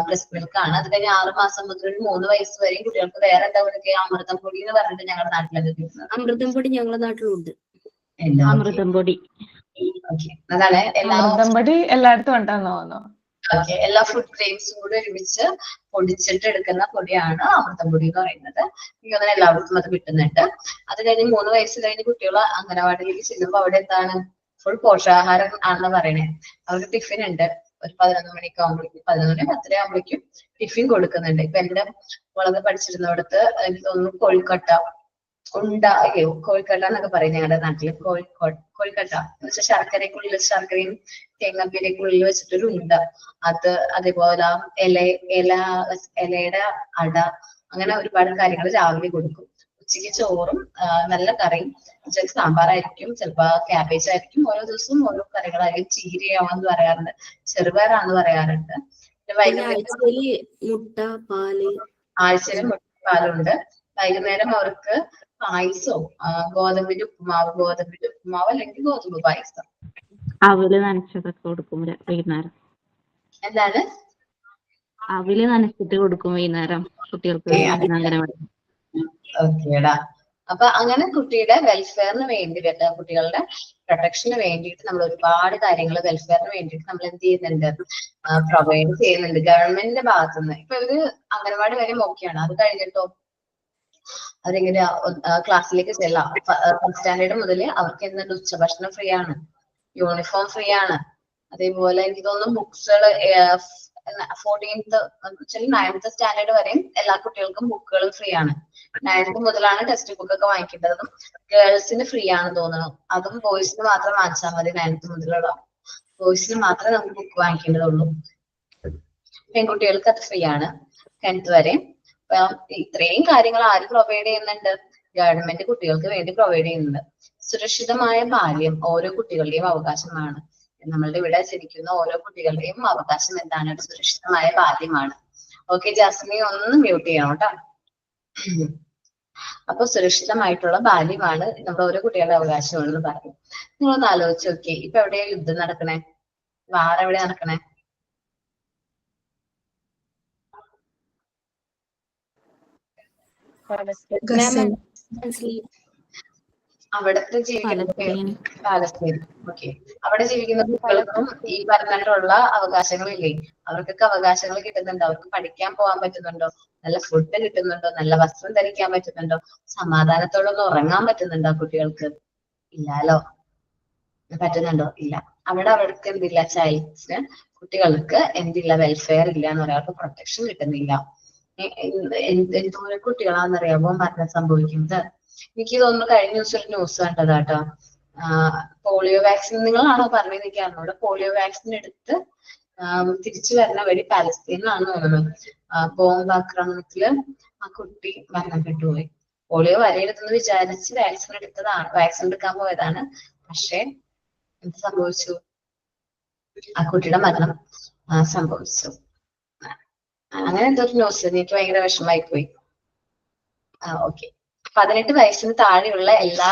A: ബ്രസ്റ്റ് മിൽക്ക് ആണ്. അത് കഴിഞ്ഞ് 6 മാസം മുതൽ 3 വയസ്സ് വരെയും കുട്ടികൾക്ക് വേറെ എന്താ കൊടുക്കുക? അമൃതം പൊടി എന്ന് പറഞ്ഞിട്ട് ഞങ്ങളുടെ നാട്ടിലൊക്കെ കിട്ടുന്നത്.
J: അമൃതം പൊടി ഞങ്ങളുടെ നാട്ടിലുണ്ട്.
B: അമൃതം പൊടി.
A: അതാണ്
G: അമൃതം പൊടി എല്ലായിടത്തും ഉണ്ടെന്ന് തോന്നുന്നു.
A: ഓക്കെ, എല്ലാ ഫുഡ് ഗ്രെയിൻസും കൂടെ ഒരുമിച്ച് പൊടിച്ചിട്ട് എടുക്കുന്ന പൊടിയാണ് അമൃതം പൊടി എന്ന് പറയുന്നത്. എനിക്ക് തോന്നുന്നു എല്ലാവർക്കും അത് കിട്ടുന്നുണ്ട്. അത് കഴിഞ്ഞ് 3 വയസ്സ് കഴിഞ്ഞ് കുട്ടികൾ അംഗനവാടിയിലേക്ക് ചെല്ലുമ്പോൾ അവിടെ എന്താണ്? ഫുൾ പോഷകാഹാരം ആണെന്ന് പറയണേ. അവർക്ക് ടിഫിൻ ഉണ്ട്. ഒരു 11 മണിക്ക് ആകുമ്പോഴേക്കും 11 മണി 10 ആകുമ്പോഴേക്കും ടിഫിൻ കൊടുക്കുന്നുണ്ട്. ഇപ്പൊ എന്റെ മുളക് പഠിച്ചിരുന്നിടത്ത് എനിക്ക് തോന്നുന്നു കോഴിക്കട്ട എന്നൊക്കെ പറയും ഞങ്ങളുടെ നാട്ടില്. കോഴിക്കട്ട എന്ന് വെച്ചാൽ ശർക്കരയും തേങ്ങാപ്പീരക്കുള്ളിൽ വെച്ചിട്ടൊരു ഉണ്ട. അതേപോലെ ഇലയുടെ അട, അങ്ങനെ ഒരുപാട് കാര്യങ്ങൾ രാവിലെ കൊടുക്കും. ഉച്ചയ്ക്ക് ചോറും നല്ല കറിയും, ഉച്ചയ്ക്ക് സാമ്പാറായിരിക്കും, ചിലപ്പോ ക്യാബേജ് ആയിരിക്കും. ഓരോ ദിവസവും ഓരോ കറികളായിരിക്കും. ചീരയാവാന്ന് പറയാറുണ്ട്, ചെറുപയറാന്ന് പറയാറുണ്ട്. ആഴ്ചയിൽ മുട്ട പാലുണ്ട്. വൈകുന്നേരം അവർക്ക് പായസവും ഗോതമ്പിന്റെ ഉപ്പുമാവ് അല്ലെങ്കിൽ ഗോതമ്പ് പായസം.
B: അവല് നനച്ചതൊക്കെ കൊടുക്കും വൈകുന്നേരം.
A: എന്താണ്?
B: അവല് നനച്ചിട്ട് കൊടുക്കും വൈകുന്നേരം കുട്ടികൾക്ക്.
A: ഓക്കേടാ. അപ്പൊ അങ്ങനെ കുട്ടിയുടെ വെൽഫെയറിന് വേണ്ടി, കുട്ടികളുടെ പ്രൊട്ടക്ഷന് വേണ്ടിയിട്ട് നമ്മൾ ഒരുപാട് കാര്യങ്ങൾ വെൽഫെയറിന് വേണ്ടിയിട്ട് നമ്മൾ എന്ത് ചെയ്യുന്നുണ്ട്? പ്രൊവൈഡ് ചെയ്യുന്നുണ്ട് ഗവൺമെന്റിന്റെ ഭാഗത്തുനിന്ന്. ഇപ്പൊ ഇവര് അംഗനവാടി വരെ ഓക്കെയാണ്. അത് കഴിഞ്ഞിട്ടോ അവരെങ്ങനെ ക്ലാസ്സിലേക്ക് ചെല്ലാം? ഫസ്റ്റ് സ്റ്റാൻഡേർഡ് മുതൽ അവർക്ക് എന്തുണ്ട്? ഉച്ചഭക്ഷണം ഫ്രീ ആണ്, യൂണിഫോം ഫ്രീ ആണ്. അതേപോലെ എനിക്ക് തോന്നുന്നു ബുക്സുകൾ 9th സ്റ്റാൻഡേർഡ് വരെയും എല്ലാ കുട്ടികൾക്കും ബുക്കുകളും ഫ്രീ ആണ്. 9th മുതലാണ് ടെക്സ്റ്റ് ബുക്ക് ഒക്കെ വാങ്ങിക്കേണ്ടതും. ഗേൾസിന് ഫ്രീ ആണെന്ന് തോന്നുന്നു. അതും ബോയ്സിന് മാത്രം വാങ്ങിച്ചാൽ മതി. 9th മുതലുള്ള ബോയ്സിന് മാത്രമേ നമുക്ക് ബുക്ക് വാങ്ങിക്കേണ്ടതുള്ളൂ. പെൺകുട്ടികൾക്ക് അത് ഫ്രീ ആണ് 10th വരെ. ഇത്രയും കാര്യങ്ങൾ ആര് പ്രൊവൈഡ് ചെയ്യുന്നുണ്ട്? ഗവൺമെന്റ് കുട്ടികൾക്ക് വേണ്ടി പ്രൊവൈഡ് ചെയ്യുന്നുണ്ട്. സുരക്ഷിതമായ ബാല്യം ഓരോ കുട്ടികളുടെയും അവകാശമാണ്. നമ്മളുടെ ഇവിടെ ജനിക്കുന്ന ഓരോ കുട്ടികളുടെയും അവകാശം എന്താണ്? ഒരു സുരക്ഷിതമായ ബാല്യമാണ്. ഓക്കെ, ജാസ്മിനെ ഒന്ന് മ്യൂട്ട് ചെയ്യണം കേട്ടോ. അപ്പൊ സുരക്ഷിതമായിട്ടുള്ള ബാല്യമാണ് നമ്മുടെ ഓരോ കുട്ടികളുടെ അവകാശമാണെന്ന് പറഞ്ഞു. നിങ്ങളൊന്ന് ആലോചിച്ച് നോക്കിയേ, ഇപ്പൊ എവിടെയാ യുദ്ധം നടക്കണേ? വാർ എവിടെയാ നടക്കണേ? അവിടത്തെ ജീവിക്കുന്ന പാലസ്തീൻ. ഓക്കെ, അവിടെ ജീവിക്കുന്ന കുട്ടികൾക്കും ഈ പറഞ്ഞിട്ടുള്ള അവകാശങ്ങളില്ലേ? അവർക്കൊക്കെ അവകാശങ്ങൾ കിട്ടുന്നുണ്ടോ? അവർക്ക് പഠിക്കാൻ പോകാൻ പറ്റുന്നുണ്ടോ? നല്ല ഫുഡ് കിട്ടുന്നുണ്ടോ? നല്ല വസ്ത്രം ധരിക്കാൻ പറ്റുന്നുണ്ടോ? സമാധാനത്തോടൊന്ന് ഉറങ്ങാൻ പറ്റുന്നുണ്ടോ കുട്ടികൾക്ക്? ഇല്ലാലോ. പറ്റുന്നുണ്ടോ? ഇല്ല. അവർക്ക് എന്തില്ല? ചൈൽഡ്സിന്, കുട്ടികൾക്ക് എന്തില്ല? വെൽഫെയർ ഇല്ല എന്ന് പറയാം. അവർക്ക് പ്രൊട്ടക്ഷൻ കിട്ടുന്നില്ല. എന്തോരം കുട്ടികളാണെന്നറിയാമോ മരണം സംഭവിക്കുന്നത്. എനിക്ക് തോന്നുന്നു കഴിഞ്ഞ ദിവസം ഒരു ന്യൂസ് കണ്ടതാട്ടോ. പോളിയോ വാക്സിൻ നിങ്ങളാണോ പറഞ്ഞത് എനിക്ക് അറിഞ്ഞൂടെ. പോളിയോ വാക്സിൻ എടുത്ത് തിരിച്ചു വരുന്ന വഴി പാലസ്തീനിലാണെന്ന് തോന്നുന്നു ബോംബ് ആക്രമണത്തില് ആ കുട്ടി മരണപ്പെട്ടുപോയി. പോളിയോ വരയെടുത്തെന്ന് വിചാരിച്ച് വാക്സിൻ എടുക്കാൻ പോയതാണ്. പക്ഷെ എന്ത് സംഭവിച്ചു? ആ കുട്ടിയുടെ മരണം സംഭവിച്ചു. അങ്ങനെ എന്തൊരു ന്യൂസ് എനിക്ക് ഭയങ്കര വിഷമമായി പോയി. ഓക്കെ. 18 വയസ്സിന് താഴെയുള്ള എല്ലാ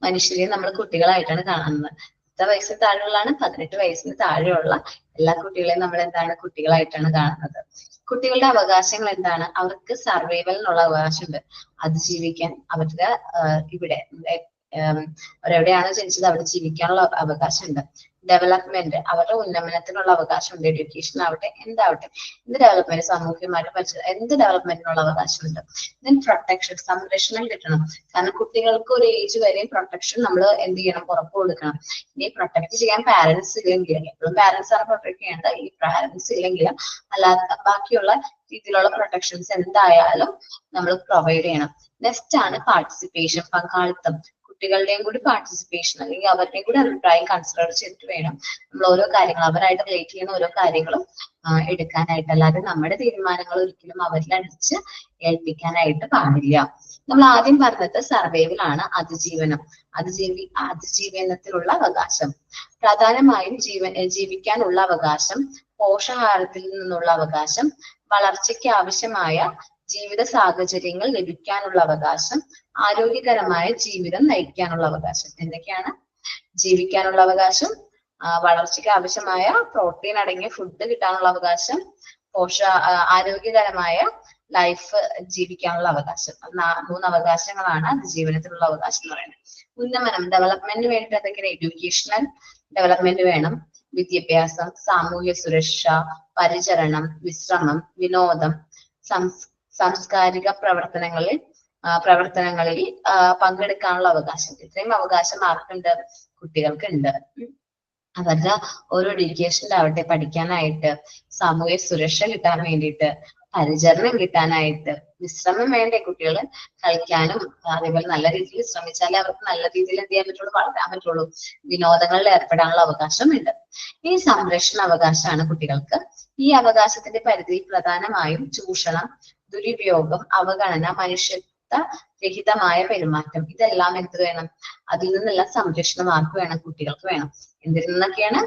A: മനുഷ്യരെയും നമ്മൾ കുട്ടികളായിട്ടാണ് കാണുന്നത്. 18 വയസ്സിന് താഴെയുള്ളതാണ് 18 വയസ്സിന് താഴെയുള്ള എല്ലാ കുട്ടികളെയും നമ്മൾ എന്താണ് കുട്ടികളായിട്ടാണ് കാണുന്നത്. കുട്ടികളുടെ അവകാശങ്ങൾ എന്താണ്? അവർക്ക് സർവൈവലിനുള്ള അവകാശമുണ്ട്. അതിജീവിക്കാൻ അവരുടെ ഇവിടെ അവരെവിടെയാണോ ജനിച്ചത് അവിടെ ജീവിക്കാനുള്ള അവകാശമുണ്ട്. ഡെവലപ്മെന്റ് അവരുടെ ഉന്നമനത്തിനുള്ള അവകാശമുണ്ട്. എഡ്യൂക്കേഷൻ ആവട്ടെ എന്താവട്ടെ എന്ത് ഡെവലപ്മെന്റ് സാമൂഹികമായിട്ട് എന്ത് ഡെവലപ്മെന്റിനുള്ള അവകാശമുണ്ട്. ദെൻ പ്രൊട്ടക്ഷൻ സംരക്ഷണം കിട്ടണം. കാരണം കുട്ടികൾക്ക് ഒരു ഏജ് വരെയും പ്രൊട്ടക്ഷൻ നമ്മൾ എന്ത് ചെയ്യണം ഉറപ്പ് കൊടുക്കണം. ഇനി പ്രൊട്ടക്ട് ചെയ്യാൻ പാരന്റ്സ് ഇല്ലെങ്കിൽ എപ്പോഴും പാരന്റ്സ് ആണ് പ്രൊട്ടക്ട് ചെയ്യേണ്ടത്. ഈ പാരന്റ്സ് ഇല്ലെങ്കിൽ അല്ലാത്ത ബാക്കിയുള്ള രീതിയിലുള്ള പ്രൊട്ടക്ഷൻസ് എന്തായാലും നമ്മൾ പ്രൊവൈഡ് ചെയ്യണം. നെക്സ്റ്റ് ആണ് പാർട്ടിസിപ്പേഷൻ പങ്കാളിത്തം. കുട്ടികളുടെയും കൂടി പാർട്ടിസിപ്പേഷൻ അല്ലെങ്കിൽ അവരുടെയും കൂടി അഭിപ്രായം കൺസിഡർ ചെയ്തിട്ട് വേണം നമ്മൾ ഓരോ കാര്യങ്ങൾ അവരായിട്ട് റിലേറ്റ് ചെയ്യുന്ന ഓരോ കാര്യങ്ങളും എടുക്കാനായിട്ട്. അല്ലാതെ നമ്മുടെ തീരുമാനങ്ങൾ ഒരിക്കലും അവരിൽ അടിച്ച് ഏൽപ്പിക്കാനായിട്ട് പാടില്ല. നമ്മൾ ആദ്യം പറഞ്ഞത് സർവൈവലാണ് അതിജീവനം. അതിജീവനത്തിലുള്ള അവകാശം പ്രധാനമായും ജീവിക്കാനുള്ള അവകാശം, പോഷകാഹാരത്തിൽ നിന്നുള്ള അവകാശം, വളർച്ചയ്ക്ക് ആവശ്യമായ ജീവിത സാഹചര്യങ്ങൾ ലഭിക്കാനുള്ള അവകാശം, ആരോഗ്യകരമായ ജീവിതം നയിക്കാനുള്ള അവകാശം. എന്തൊക്കെയാണ്? ജീവിക്കാനുള്ള അവകാശം, വളർച്ചയ്ക്ക് ആവശ്യമായ പ്രോട്ടീൻ അടങ്ങിയ ഫുഡ് കിട്ടാനുള്ള അവകാശം, ആരോഗ്യകരമായ ലൈഫ് ജീവിക്കാനുള്ള അവകാശം. 3 അവകാശങ്ങളാണ് അതിജീവനത്തിലുള്ള അവകാശം എന്ന് പറയുന്നത്. ഉന്നമനം ഡെവലപ്മെന്റിന് വേണ്ടിയിട്ട് എന്തൊക്കെയാണ്? എഡ്യൂക്കേഷണൽ ഡെവലപ്മെന്റ് വേണം, വിദ്യാഭ്യാസം, സാമൂഹ്യ സുരക്ഷ, പരിചരണം, വിശ്രമം, വിനോദം, സാംസ്കാരിക പ്രവർത്തനങ്ങളിൽ പങ്കെടുക്കാനുള്ള അവകാശം. ഇത്രയും അവകാശം ആർക്കുണ്ട്? കുട്ടികൾക്കുണ്ട്. അവരുടെ ഓരോ എഡ്യൂക്കേഷനിലാവട്ടെ പഠിക്കാനായിട്ട്, സാമൂഹ്യ സുരക്ഷ കിട്ടാൻ വേണ്ടിയിട്ട്, പരിചരണം കിട്ടാനായിട്ട്, വിശ്രമം വേണ്ടേ? കുട്ടികൾ കളിക്കാനും അതേപോലെ നല്ല രീതിയിൽ ശ്രമിച്ചാലേ അവർക്ക് നല്ല രീതിയിൽ എന്ത് ചെയ്യാൻ പറ്റുള്ളൂ, വളരാൻ പറ്റുള്ളൂ. വിനോദങ്ങളിൽ ഏർപ്പെടാനുള്ള അവകാശമുണ്ട്. ഈ സംരക്ഷണ അവകാശമാണ് കുട്ടികൾക്ക്. ഈ അവകാശത്തിന്റെ പരിധിയിൽ പ്രധാനമായും ചൂഷണം, ദുരുപയോഗം, അവഗണന, മനുഷ്യത്വ രഹിതമായ പെരുമാറ്റം ഇതെല്ലാം എന്ത് വേണം? അതിൽ നിന്നെല്ലാം സംരക്ഷണം ആർക്ക് വേണം? കുട്ടികൾക്ക് വേണം. എന്തിൽ നിന്നൊക്കെയാണ്?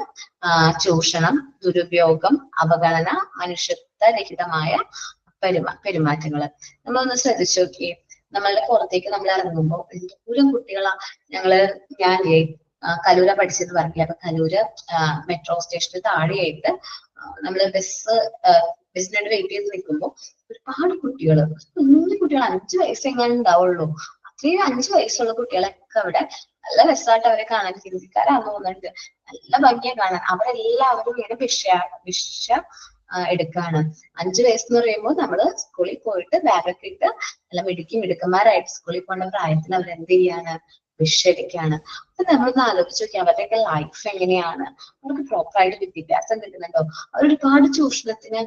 A: ചൂഷണം, ദുരുപയോഗം, അവഗണന, മനുഷ്യത്വ രഹിതമായ പെരുമാറ്റങ്ങള്. നമ്മളൊന്ന് ശ്രദ്ധിച്ചു നോക്കിയേ. നമ്മളുടെ പുറത്തേക്ക് നമ്മൾ ഇറങ്ങുമ്പോൾ എന്തോരം കുട്ടികളാ. ഞാനില്ലേ കലൂര പഠിച്ചത് പറഞ്ഞില്ല. അപ്പൊ കലൂര് മെട്രോ സ്റ്റേഷന് താഴെയായിട്ട് നമ്മള് ബസ്സിന് വേണ്ടി വെയിറ്റ് ചെയ്ത് നിൽക്കുമ്പോൾ ഒരുപാട് കുട്ടികൾ, കുഞ്ഞു കുട്ടികൾ 5 വയസ്സെങ്ങനെ ഉണ്ടാവുള്ളൂ. അത്രയും 5 വയസ്സുള്ള കുട്ടികളൊക്കെ അവിടെ നല്ല രസമായിട്ട് അവരെ കാണാൻ. ഹിന്ദിക്കാരാന്ന് തോന്നുന്നുണ്ട്. നല്ല ഭംഗിയാ കാണാൻ. അവരെല്ലാവരും ഇങ്ങനെ ഭിക്ഷ എടുക്കാണ്. 5 വയസ്സെന്ന് പറയുമ്പോൾ നമ്മള് സ്കൂളിൽ പോയിട്ട് ബാഗൊക്കെ ഇട്ട് നല്ല മിടുക്കന്മാരായിട്ട് സ്കൂളിൽ പോകേണ്ട പ്രായത്തിൽ അവരെന്ത് ചെയ്യാണ്? ഭിക്ഷടിക്കാണ്. അപ്പൊ നമ്മളൊന്ന് ആലോചിച്ച് നോക്കി അവരുടെയൊക്കെ ലൈഫ് എങ്ങനെയാണ്? അവർക്ക് പ്രോപ്പറായിട്ട് വിദ്യാഭ്യാസം കിട്ടുന്നുണ്ടോ? അവരൊരുപാട് ചൂഷണത്തിന്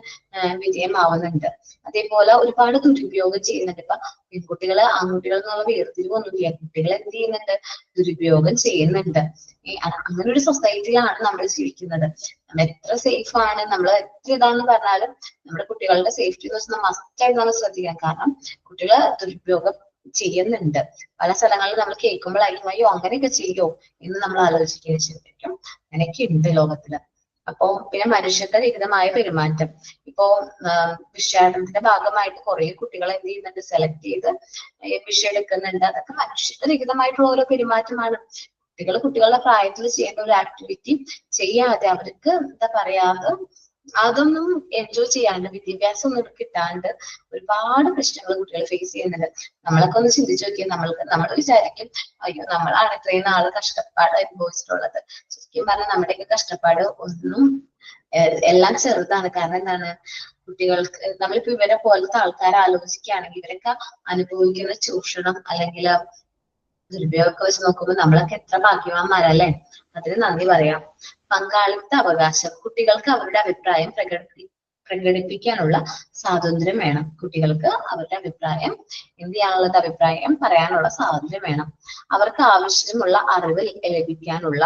A: വിധേയമാവുന്നുണ്ട്. അതേപോലെ ഒരുപാട് ദുരുപയോഗം ചെയ്യുന്നുണ്ട്. ഇപ്പൊ പെൺകുട്ടികള് ആൺകുട്ടികൾ എന്നുള്ള വേർതിരിവൊന്നുമില്ല. കുട്ടികൾ എന്ത് ചെയ്യുന്നുണ്ട്? ദുരുപയോഗം ചെയ്യുന്നുണ്ട്. അങ്ങനെ ഒരു സൊസൈറ്റിയിലാണ് നമ്മൾ ജീവിക്കുന്നത്. നമ്മൾ എത്ര സേഫ് ആണ്, നമ്മൾ എത്ര ഇതാണെന്ന് പറഞ്ഞാലും നമ്മുടെ കുട്ടികളുടെ സേഫ്റ്റി എന്ന് വെച്ചാൽ മസ്റ്റായിട്ട് നമ്മൾ ശ്രദ്ധിക്കാം. കാരണം കുട്ടികൾ ദുരുപയോഗം ചെയ്യുന്നുണ്ട്. പല സ്ഥലങ്ങളിൽ നമ്മൾ കേൾക്കുമ്പോഴായിരിക്കും അയ്യോ അങ്ങനെയൊക്കെ ചെയ്യോ എന്ന് നമ്മൾ ആലോചിക്കുകയും ശരിക്കും അങ്ങനെയൊക്കെ ഉണ്ട് ലോകത്തില്. അപ്പോ പിന്നെ മനുഷ്യത്വ രഹിതമായ പെരുമാറ്റം. ഇപ്പോ ഭിക്ഷാടനത്തിന്റെ ഭാഗമായിട്ട് കുറെ കുട്ടികളെ എന്ത് ചെയ്യുന്നുണ്ട്? സെലക്ട് ചെയ്ത് ഭിക്ഷ എടുക്കുന്നുണ്ട്. അതൊക്കെ മനുഷ്യത്വ രഹിതമായിട്ടുള്ള ഓരോ പെരുമാറ്റമാണ്. കുട്ടികളുടെ പ്രായത്തിൽ ചെയ്യേണ്ട ഒരു ആക്ടിവിറ്റി ചെയ്യാതെ അവർക്ക് എന്താ പറയാ അതൊന്നും എൻജോയ് ചെയ്യാണ്ട് വിദ്യാഭ്യാസം ഒന്നും കിട്ടാണ്ട് ഒരുപാട് പ്രശ്നങ്ങൾ കുട്ടികൾ ഫേസ് ചെയ്യുന്നുണ്ട്. നമ്മളൊക്കെ ഒന്ന് ചിന്തിച്ചു നോക്കിയാൽ നമ്മൾ വിചാരിക്കും അയ്യോ നമ്മളാണ് ഇത്രയും നാള് കഷ്ടപ്പാട് അനുഭവിച്ചിട്ടുള്ളത്. ശരിക്കും പറഞ്ഞാൽ നമ്മുടെയൊക്കെ കഷ്ടപ്പാട് ഒന്നും എല്ലാം ചെറുതാണ്. കാരണം എന്താണ്? കുട്ടികൾക്ക് നമ്മളിപ്പോ ഇവരെ പോലത്തെ ആൾക്കാരെ ആലോചിക്കുകയാണെങ്കിൽ ഇവരൊക്കെ അനുഭവിക്കുന്ന ചൂഷണം അല്ലെങ്കിൽ ദുരുപയോഗമൊക്കെ വെച്ച് നോക്കുമ്പോൾ നമ്മളൊക്കെ എത്ര ഭാഗ്യവാന്മാരല്ലേ? അതിന് നന്ദി പറയാം. പങ്കാളിത്ത അവകാശം. കുട്ടികൾക്ക് അവരുടെ അഭിപ്രായം പ്രകടിപ്പിക്കാനുള്ള സ്വാതന്ത്ര്യം വേണം. കുട്ടികൾക്ക് അവരുടെ അഭിപ്രായം എന്ത് ചെയ്യാനുള്ളത് അഭിപ്രായം പറയാനുള്ള സ്വാതന്ത്ര്യം വേണം. അവർക്ക് ആവശ്യമുള്ള അറിവ് ലഭിക്കാനുള്ള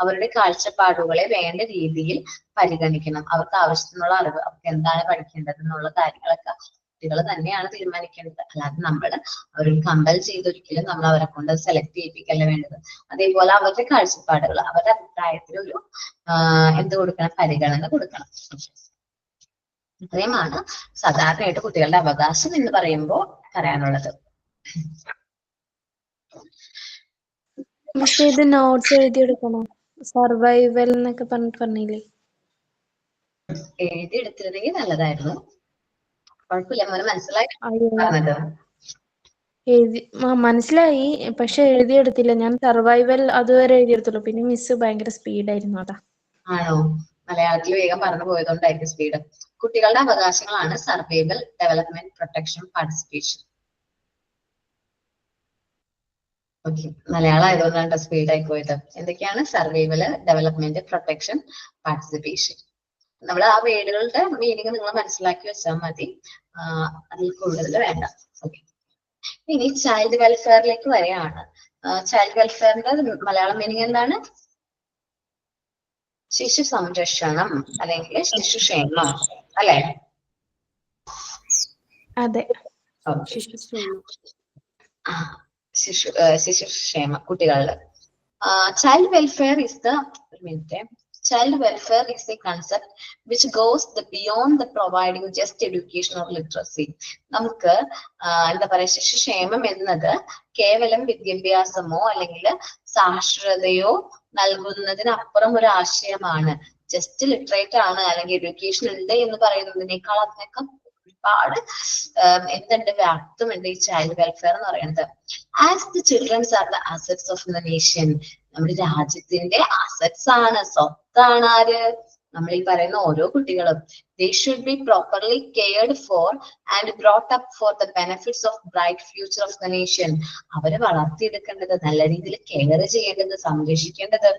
A: അവരുടെ കാഴ്ചപ്പാടുകളെ വേണ്ട രീതിയിൽ പരിഗണിക്കണം. അവർക്ക് ആവശ്യത്തിനുള്ള അറിവ്, അവർക്ക് എന്താണ് പഠിക്കേണ്ടത് എന്നുള്ള കാര്യങ്ങളൊക്കെ കുട്ടികൾ തന്നെയാണ് തീരുമാനിക്കേണ്ടത്. അല്ലാതെ നമ്മൾ അവരോട് കമ്പൽ ചെയ്തൊരിക്കലും നമ്മൾ അവരെ കൊണ്ട് സെലക്ട് ചെയ്യിപ്പിക്കല്ല വേണ്ടത്. അതേപോലെ അവരുടെ കാഴ്ചപ്പാടുകൾ, അവരുടെ അഭിപ്രായത്തിൽ ഒരു എന്ത് കൊടുക്കണം, പരിഗണന കൊടുക്കണം. ഇത്രയുമാണ് സാധാരണയായിട്ട് കുട്ടികളുടെ അവകാശം എന്ന് പറയുമ്പോൾ പറയാനുള്ളത്.
B: മിസ് ഇത് നോട്ട്സ് എഴുതിയെടുക്കണോ? സർവൈവൽ എന്നൊക്കെ പറഞ്ഞില്ലേ?
A: എഴുതി എടുത്തിരുന്നെങ്കിൽ നല്ലതായിരുന്നു. കുഴപ്പമില്ല, മോനെ മനസ്സിലായി
B: അയ്യോ,
A: പറഞ്ഞത്.
B: മനസ്സിലായി, പക്ഷെ എഴുതിയെടുത്തില്ല. ഞാൻ സർവൈവൽ അതുവരെ എഴുതിയെടുത്തുള്ളൂ. പിന്നെ മിസ് ഭയങ്കര സ്പീഡായിരുന്നു, അതാ.
A: ആണോ? മലയാളത്തിൽ വേഗം പറഞ്ഞു പോയതുകൊണ്ടായിരിക്കും സ്പീഡ്. കുട്ടികളുടെ അവകാശങ്ങളാണ് survival, development, protection, participation. Okay, Malayalam ആയതുകൊണ്ടാണ് സ്പീഡ് ആയി പോയത്. എന്തൊക്കെയാണ് സർവൈവല്, ഡെവലപ്മെന്റ്, പ്രൊട്ടക്ഷൻ, പാർട്ടിസിപ്പേഷൻ? നമ്മൾ ആ വേർഡുകളുടെ മീനിങ് നിങ്ങൾ മനസ്സിലാക്കി വെച്ചാൽ മതി, അതിൽ കൂടുതൽ വേണ്ട. ഓക്കെ, ഇനി ചൈൽഡ് വെൽഫെയറിലേക്ക് വരികയാണ്. ചൈൽഡ് വെൽഫെയറിന്റെ മലയാളം മീനിങ് എന്താണ്? ശിശു സംരക്ഷണം അല്ലെങ്കിൽ ശിശുക്ഷേമം അല്ലെ?
B: അതെ,
A: ശിശുക്ഷേമം കുട്ടികളുടെ. Child welfare is the Child welfare is a concept which goes beyond the providing just education or literacy. നമുക്ക് എന്താ പറയാ, ശിശുക്ഷേമം എന്നത് കേവലം വിദ്യാഭ്യാസമോ അല്ലെങ്കിൽ സാക്ഷരതയോ നൽകുന്നതിനപ്പുറം ഒരു ആശയമാണ്. ജസ്റ്റ് ലിറ്ററേറ്റ് ആണ് അല്ലെങ്കിൽ എഡ്യൂക്കേഷൻ ഉണ്ട് എന്ന് പറയുന്നതിനേക്കാൾ അതിനൊക്കെ ഒരുപാട് എന്തുണ്ട്, വ്യാപ്തമുണ്ട് ഈ ചൈൽഡ് വെൽഫെയർ എന്ന് പറയുന്നത്. As the children's are the assets of the nation. നമ്മുടെ രാജ്യത്തിന്റെ അസറ്റ്സ് ആണ്, സ്വത്താണ് ആര്? നമ്മൾ ഈ പറയുന്ന ഓരോ കുട്ടികളും. They should be properly cared for and brought up for the benefits of bright future of the nation. അവരെ വളർത്തിയെടുക്കേണ്ടത്, നല്ല രീതിയിൽ കെയർ ചെയ്യേണ്ടത്, സംരക്ഷിക്കേണ്ടത്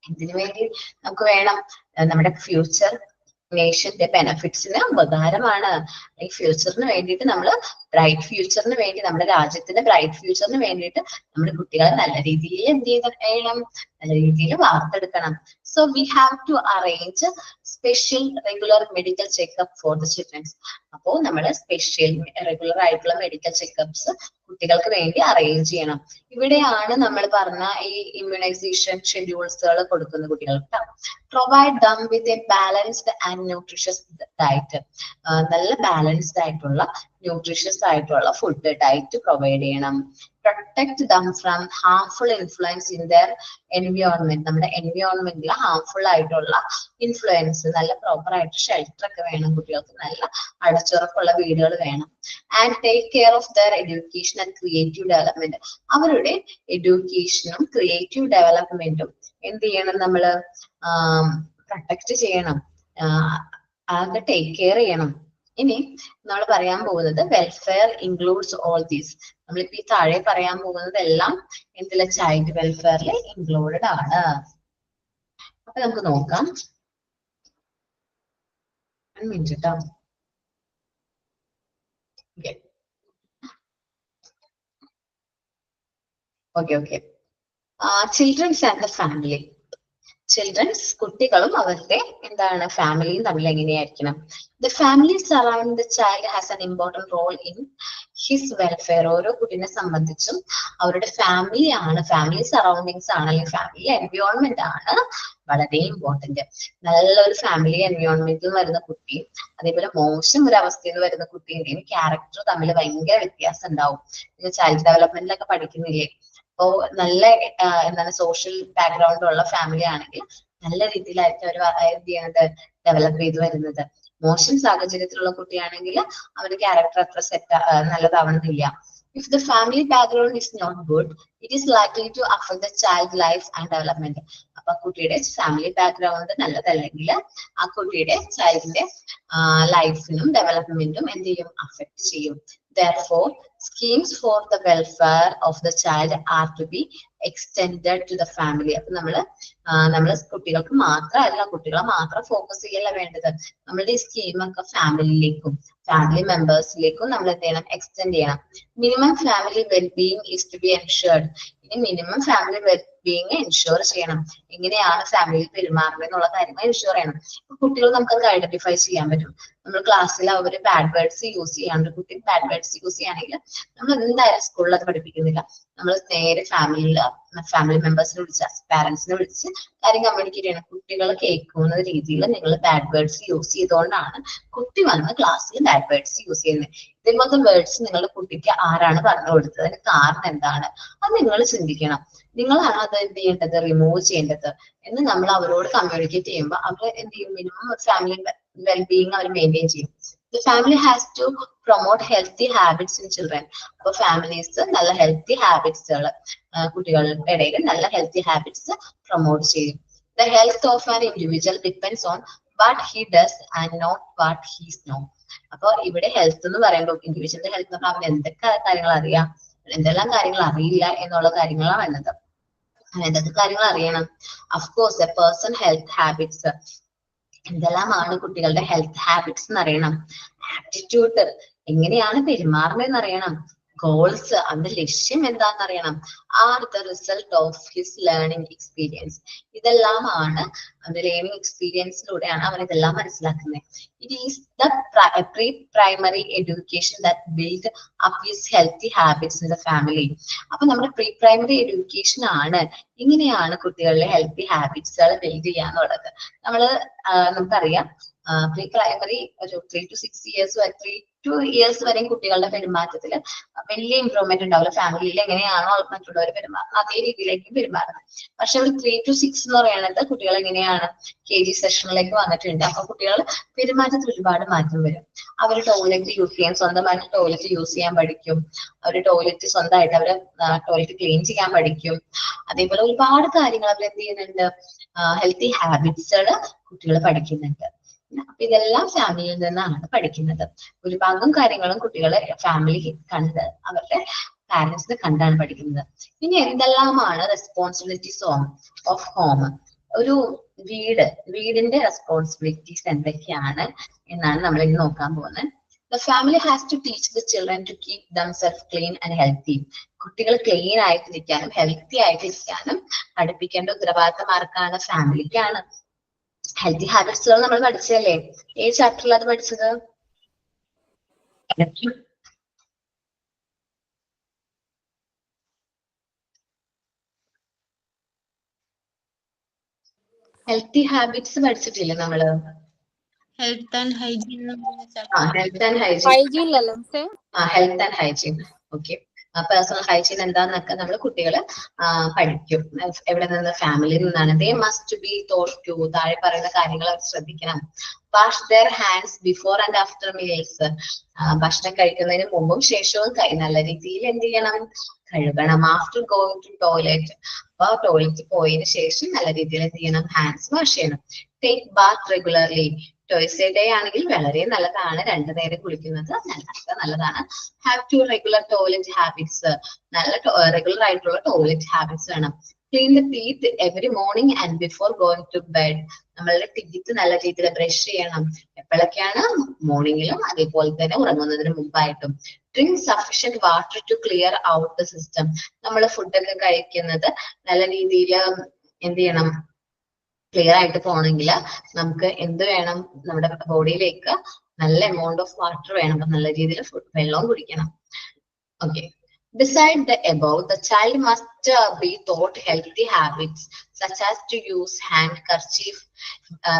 A: ഇതിനു വേണ്ടി നമുക്ക് വേണം. നമ്മുടെ ഫ്യൂച്ചർ നേഷന്റെ ബെനഫിറ്റ്സിന് ഉപകാരമാണ്. ഈ ഫ്യൂച്ചറിന് വേണ്ടിയിട്ട് നമ്മൾ ബ്രൈറ്റ് ഫ്യൂച്ചറിന് വേണ്ടി, നമ്മുടെ രാജ്യത്തിന്റെ ബ്രൈറ്റ് ഫ്യൂച്ചറിന് വേണ്ടിയിട്ട് നമ്മുടെ കുട്ടികളെ നല്ല രീതിയിൽ എന്ത് ചെയ്യണം, നല്ല രീതിയിൽ വാർത്തെടുക്കണം. So we have to arrange special regular medical checkup for the childrens. അപ്പോൾ നമ്മൾ സ്പെഷ്യൽ റെഗുലർ ആയിട്ടുള്ള മെഡിക്കൽ ചെക്കപ്സ് കുട്ടികൾക്ക് വേണ്ടി അറേഞ്ച് ചെയ്യണം. ഇവിടെയാണ് നമ്മൾ പറഞ്ഞ ഈ ഇമ്മ്യൂണൈസേഷൻ ഷെഡ്യൂൾസുകൾ കൊടുക്കുന്ന കുട്ടികൾക്ക്. Provide dum with a balanced and nutritious diet. നല്ല ബാലൻസ്ഡ് ആയിട്ടുള്ള ന്യൂട്രീഷ്യസ് ആയിട്ടുള്ള ഫുഡ് ഡയറ്റ് പ്രൊവൈഡ് ചെയ്യണം. Protect them from harmful influence in there environment. നമ്മുടെ എൻവിയോൺമെന്റിൽ ഹാർംഫുൾ ആയിട്ടുള്ള ഇൻഫ്ലുവൻസ്, നല്ല പ്രോപ്പർ ആയിട്ട് ഷെൽട്ടർ ഒക്കെ വേണം കുട്ടികൾക്ക്, നല്ല അടച്ചുറപ്പുള്ള വീടുകൾ വേണം. And take care of there education and creative development. അവരുടെ എഡ്യൂക്കേഷനും ക്രിയേറ്റീവ് ഡെവലപ്മെന്റും എന്ത് ചെയ്യണം, നമ്മള് പ്രൊട്ടക്ട് ചെയ്യണം, അത് ടേക്ക് കെയർ ചെയ്യണം. ഇനി നമ്മൾ പറയാൻ പോകുന്നത് വെൽഫെയർ ഇൻക്ലൂഡ്സ് ഓൾ ദീസ്. നമ്മളിപ്പോ ഈ താഴെ പറയാൻ പോകുന്നത് എല്ലാം എന്തിലെ ചൈൽഡ് വെൽഫെയറിൽ ഇൻക്ലൂഡഡ് ആണ്. അപ്പൊ നമുക്ക് നോക്കാം. Minute. Okay. Childrens and the family. Childrens, കുട്ടികളും അവരുടെ എന്താണ് ഫാമിലിയും തമ്മിൽ എങ്ങനെയായിരിക്കണം? The family surround the child has an important role in his welfare. ഓരോ കുട്ടീനെ സംബന്ധിച്ചും അവരുടെ ഫാമിലി സറൗണ്ടിങ്സ് ആണ്, അല്ലെങ്കിൽ ഫാമിലി എൻവിയോൺമെന്റ് ആണ് വളരെ ഇമ്പോർട്ടന്റ്. നല്ലൊരു ഫാമിലി എൻവിയോൺമെന്റിൽ വരുന്ന കുട്ടി, അതേപോലെ മോശം ഒരു അവസ്ഥയിൽ നിന്ന് വരുന്ന കുട്ടീന്റെയും ക്യാരക്ടർ തമ്മിൽ ഭയങ്കര വ്യത്യാസം ഉണ്ടാവും. നിങ്ങൾ ചൈൽഡ് ഡെവലപ്മെന്റിലൊക്കെ പഠിക്കുന്നില്ലേ? അപ്പോ നല്ല എന്താണ് സോഷ്യൽ ബാക്ക്ഗ്രൗണ്ട് ഉള്ള ഫാമിലി ആണെങ്കിൽ നല്ല രീതിയിലായിരിക്കും അവർ എന്ത് ചെയ്യുന്നത്, ഡെവലപ്പ് ചെയ്ത് വരുന്നത്. മോശം സാഹചര്യത്തിലുള്ള കുട്ടിയാണെങ്കിൽ അവരുടെ ക്യാരക്ടർ അത്ര നല്ലതാവണമെന്നില്ല. If the family background is not good, it is likely to affect the child life and development. അപ്പൊ കുട്ടിയുടെ ഫാമിലി ബാക്ക്ഗ്രൗണ്ട് നല്ലതല്ലെങ്കിൽ ആ കുട്ടിയുടെ ചൈൽഡിന്റെ ലൈഫിനും ഡെവലപ്മെന്റും എന്ത് ചെയ്യും, അഫക്ട് ചെയ്യും. Therefore, schemes for the welfare of the child are to be extended to the family. അപ്പൊ നമ്മള് കുട്ടികൾക്ക് മാത്രമല്ല, കുട്ടികളെ മാത്രം ഫോക്കസ് ചെയ്യല്ല വേണ്ടത്. നമ്മളുടെ ഈ സ്കീമൊക്കെ ഫാമിലിയിലേക്കും ഫാമിലി മെമ്പേഴ്സിലേക്കും നമ്മൾ എന്ത് ചെയ്യണം, എക്സ്റ്റെൻഡ് ചെയ്യണം. Minimum family wellbeing is to be ensured. ഇനി മിനിമം ഫാമിലി വെൽബീയിങ് എൻഷുർ ചെയ്യണം. എങ്ങനെയാണ് ഫാമിലിയിൽ പെരുമാറുന്നത് എന്നുള്ള കാര്യങ്ങൾ എൻഷുർ ചെയ്യണം. കുട്ടികൾ നമുക്കത് ഐഡന്റിഫൈ ചെയ്യാൻ പറ്റും. നമ്മൾ ക്ലാസ്സിൽ അവർ ബാഡ് വേർഡ്സ് യൂസ് ചെയ്യാണ്ട്, കുട്ടി ബാഡ് വേർഡ്സ് യൂസ് ചെയ്യുകയാണെങ്കിൽ നമ്മൾ എന്തായാലും സ്കൂളിൽ അത് പഠിപ്പിക്കുന്നില്ല. നമ്മൾ നേരെ ഫാമിലി മെമ്പേഴ്സിനെ വിളിച്ച് പാരന്റ്സിനെ വിളിച്ച് കാര്യം കമ്മ്യൂണിക്കേറ്റ് ചെയ്യണം. കുട്ടികൾ കേൾക്കുന്ന രീതിയിൽ നിങ്ങൾ ബാഡ് വേർഡ്സ് യൂസ് ചെയ്തുകൊണ്ടാണ് കുട്ടി വന്ന് ക്ലാസ്സിൽ ബാഡ് വേർഡ്സ് യൂസ് ചെയ്യുന്നത്. ഇതേപോലത്തെ വേർഡ്സ് നിങ്ങളുടെ കുട്ടിക്ക് ആരാണ് പറഞ്ഞു കൊടുത്തത്, അതിന് കാരണം എന്താണ്, അത് നിങ്ങൾ ചിന്തിക്കണം. നിങ്ങളാണ് അത് എന്ത് ചെയ്യേണ്ടത്, റിമൂവ് ചെയ്യേണ്ടത് എന്ന് നമ്മൾ അവരോട് കമ്മ്യൂണിക്കേറ്റ് ചെയ്യുമ്പോൾ അവർ എന്ത് ചെയ്യും, മിനിമം ഫാമിലി വെൽബീയിങ് അവർ മെയിൻറ്റെയിൻ ചെയ്യും. The family has to promote healthy habits in children. അപ്പൊ ഫാമിലീസ് നല്ല ഹെൽത്തി ഹാബിറ്റ്സുകൾ കുട്ടികളുടെ ഇടയിൽ നല്ല ഹെൽത്തി ഹാബിറ്റ്സ് പ്രൊമോട്ട് ചെയ്യും. The health of an individual depends on what he does and not what he knows. അപ്പൊ ഇവിടെ ഹെൽത്ത് എന്ന് പറയുമ്പോൾ ഇൻഡിവിജ്വലിന്റെ ഹെൽത്ത് എന്ന് പറഞ്ഞാൽ അവൻ എന്തൊക്കെ കാര്യങ്ങൾ അറിയാം, എന്തെല്ലാം കാര്യങ്ങൾ അറിയില്ല എന്നുള്ള കാര്യങ്ങളാണ് വരുന്നത്. എന്തൊക്കെ കാര്യങ്ങൾ അറിയണം. Of course A person health habits, എന്തെല്ലാമാണ് കുട്ടികളുടെ ഹെൽത്ത് ഹാബിറ്റ്സ് എന്ന് അറിയണം. ആപ്റ്റിറ്റ്യൂഡ്, എങ്ങനെയാണ് പെരുമാറുന്നതെന്ന് അറിയണം. ഗോൾസ്, അവന്റെ ലക്ഷ്യം എന്താണെന്ന് അറിയണം. Are the result of his learning experience, ഇതെല്ലാമാണ് അവന്റെ ലേണിംഗ് എക്സ്പീരിയൻസിലൂടെയാണ് അവൻ ഇതെല്ലാം മനസ്സിലാക്കുന്നത്. It is the pre primary education that build up his healthy habits in the family. അപ്പൊ നമ്മുടെ പ്രീ പ്രൈമറി എഡ്യൂക്കേഷൻ ആണ് ഇങ്ങനെയാണ് കുട്ടികളിലെ ഹെൽത്തി ഹാബിറ്റ്സുകൾ ബിൽഡ് ചെയ്യാന്നുള്ളത്. നമുക്കറിയാം പ്രീ പ്രൈമറി ഒരു 3 to 6 years 3 to 2 years വരെയും കുട്ടികളുടെ പെരുമാറ്റത്തിൽ വലിയ ഇമ്പ്രൂവ്മെന്റ് ഉണ്ടാവില്ല. ഫാമിലിയിൽ എങ്ങനെയാണോ മറ്റുള്ളവർ പെരുമാറുന്നത് അതേ രീതിയിലേക്ക് പെരുമാറുന്നത്. പക്ഷെ ഒരു 3 to 6 എന്ന് പറയുന്നത് കുട്ടികൾ എങ്ങനെയാണ് KG സെഷനിലേക്ക് വന്നിട്ടുണ്ട്. അപ്പൊ കുട്ടികൾ പെരുമാറ്റത്തിൽ ഒരുപാട് മാറ്റം വരും. അവർ ടോയ്ലറ്റ് യൂസ് ചെയ്യാൻ, സ്വന്തമായിട്ട് ടോയ്ലറ്റ് യൂസ് ചെയ്യാൻ പഠിക്കും. അവർ ടോയ്ലറ്റ് സ്വന്തമായിട്ട് അവർ ടോയ്ലറ്റ് ക്ലീൻ ചെയ്യാൻ പഠിക്കും. അതേപോലെ ഒരുപാട് കാര്യങ്ങൾ അവർ എന്ത് ചെയ്യുന്നുണ്ട്, ഹെൽത്തി ഹാബിറ്റ്സുകൾ കുട്ടികൾ പഠിക്കുന്നുണ്ട്. അപ്പൊ ഇതെല്ലാം ഫാമിലിയിൽ നിന്നാണ് പഠിക്കുന്നത്. ഒരു ഭാഗം കാര്യങ്ങളും കുട്ടികളെ ഫാമിലി കണ്ട് അവരുടെ പാരന്റ്സിനെ കണ്ടാണ് പഠിക്കുന്നത്. ഇനി എന്തെല്ലാമാണ് റെസ്പോൺസിബിലിറ്റീസ് ഓഫ് ഹോം, ഒരു വീടിന്റെ റെസ്പോൺസിബിലിറ്റീസ് എന്തൊക്കെയാണ് എന്നാണ് നമ്മൾ ഇന്ന് നോക്കാൻ പോകുന്നത്. The family has to teach the children to keep themselves clean and healthy. കുട്ടികൾ ക്ലീൻ ആയിട്ടിരിക്കാനും ഹെൽത്തി ആയിട്ടിരിക്കാനും പഠിപ്പിക്കേണ്ട ഉത്തരവാദിത്തം ആർക്കാണ്, ഫാമിലിക്കാണ്. ഹെൽത്തി ഹാബിറ്റ്സുകൾ നമ്മൾ പഠിച്ചല്ലേ, ഏത് ചാപ്റ്ററിൽ അത് പഠിച്ചത്? ഹെൽത്തി ഹാബിറ്റ്സ് പഠിച്ചിട്ടില്ലേ നമ്മള്?
H: Health and hygiene.
A: Health and hygiene. Okay. Personal hygiene എന്താന്നൊക്കെ നമ്മൾ കുട്ടികള് പഠിക്കും. എവിടെ നിന്ന്, ഫാമിലിയിൽ നിന്നാണ്. They must be taught to, താഴെ പറയുന്ന കാര്യങ്ങൾ അവർ ശ്രദ്ധിക്കണം. Wash their hands before and after meals, ഭക്ഷണം കഴിക്കുന്നതിന് മുമ്പും ശേഷവും കൈ നല്ല രീതിയിൽ എന്ത് ചെയ്യണം, കഴുകണം. ആഫ്റ്റർ ഗോയിങ് ടു ടോയ്ലറ്റ്, അപ്പൊ ടോയ്ലറ്റിൽ പോയതിനു ശേഷം നല്ല രീതിയിൽ എന്ത് ചെയ്യണം, ഹാൻഡ്സ് വാഷ് ചെയ്യണം. Take bath regularly, twice day ആണെങ്കിൽ വളരെ നല്ലതാണ്. 2 നേരം കുളിക്കുന്നത് നല്ലതാണ്. Have to regular toilet habits, നല്ല റെഗുലർ ആയിട്ടുള്ള ടോയ്ലറ്റ് ഹാബിറ്റ്സ് വേണം. Clean the teeth every morning and before going to bed, നമ്മളുടെ ടീത്ത് നല്ല രീതിയിൽ ബ്രഷ് ചെയ്യണം. എപ്പോഴൊക്കെയാണ്? മോർണിംഗിലും അതേപോലെ തന്നെ ഉറങ്ങുന്നതിന് മുമ്പായിട്ടും. Drink sufficient water to clear out the system, നമ്മൾ ഫുഡൊക്കെ കഴിക്കുന്നത് നല്ല രീതിയിൽ എന്ത് ചെയ്യണം, ക്ലിയർ ആയിട്ട് പോകണമെങ്കിൽ നമുക്ക് എന്ത് വേണം, നമ്മുടെ ബോഡിയിലേക്ക് നല്ല എമൗണ്ട് ഓഫ് വാട്ടർ വേണം. നല്ല രീതിയിൽ വെള്ളവും കുടിക്കണം. Okay. Beside the above, the child must be taught healthy habits such as to use handkerchief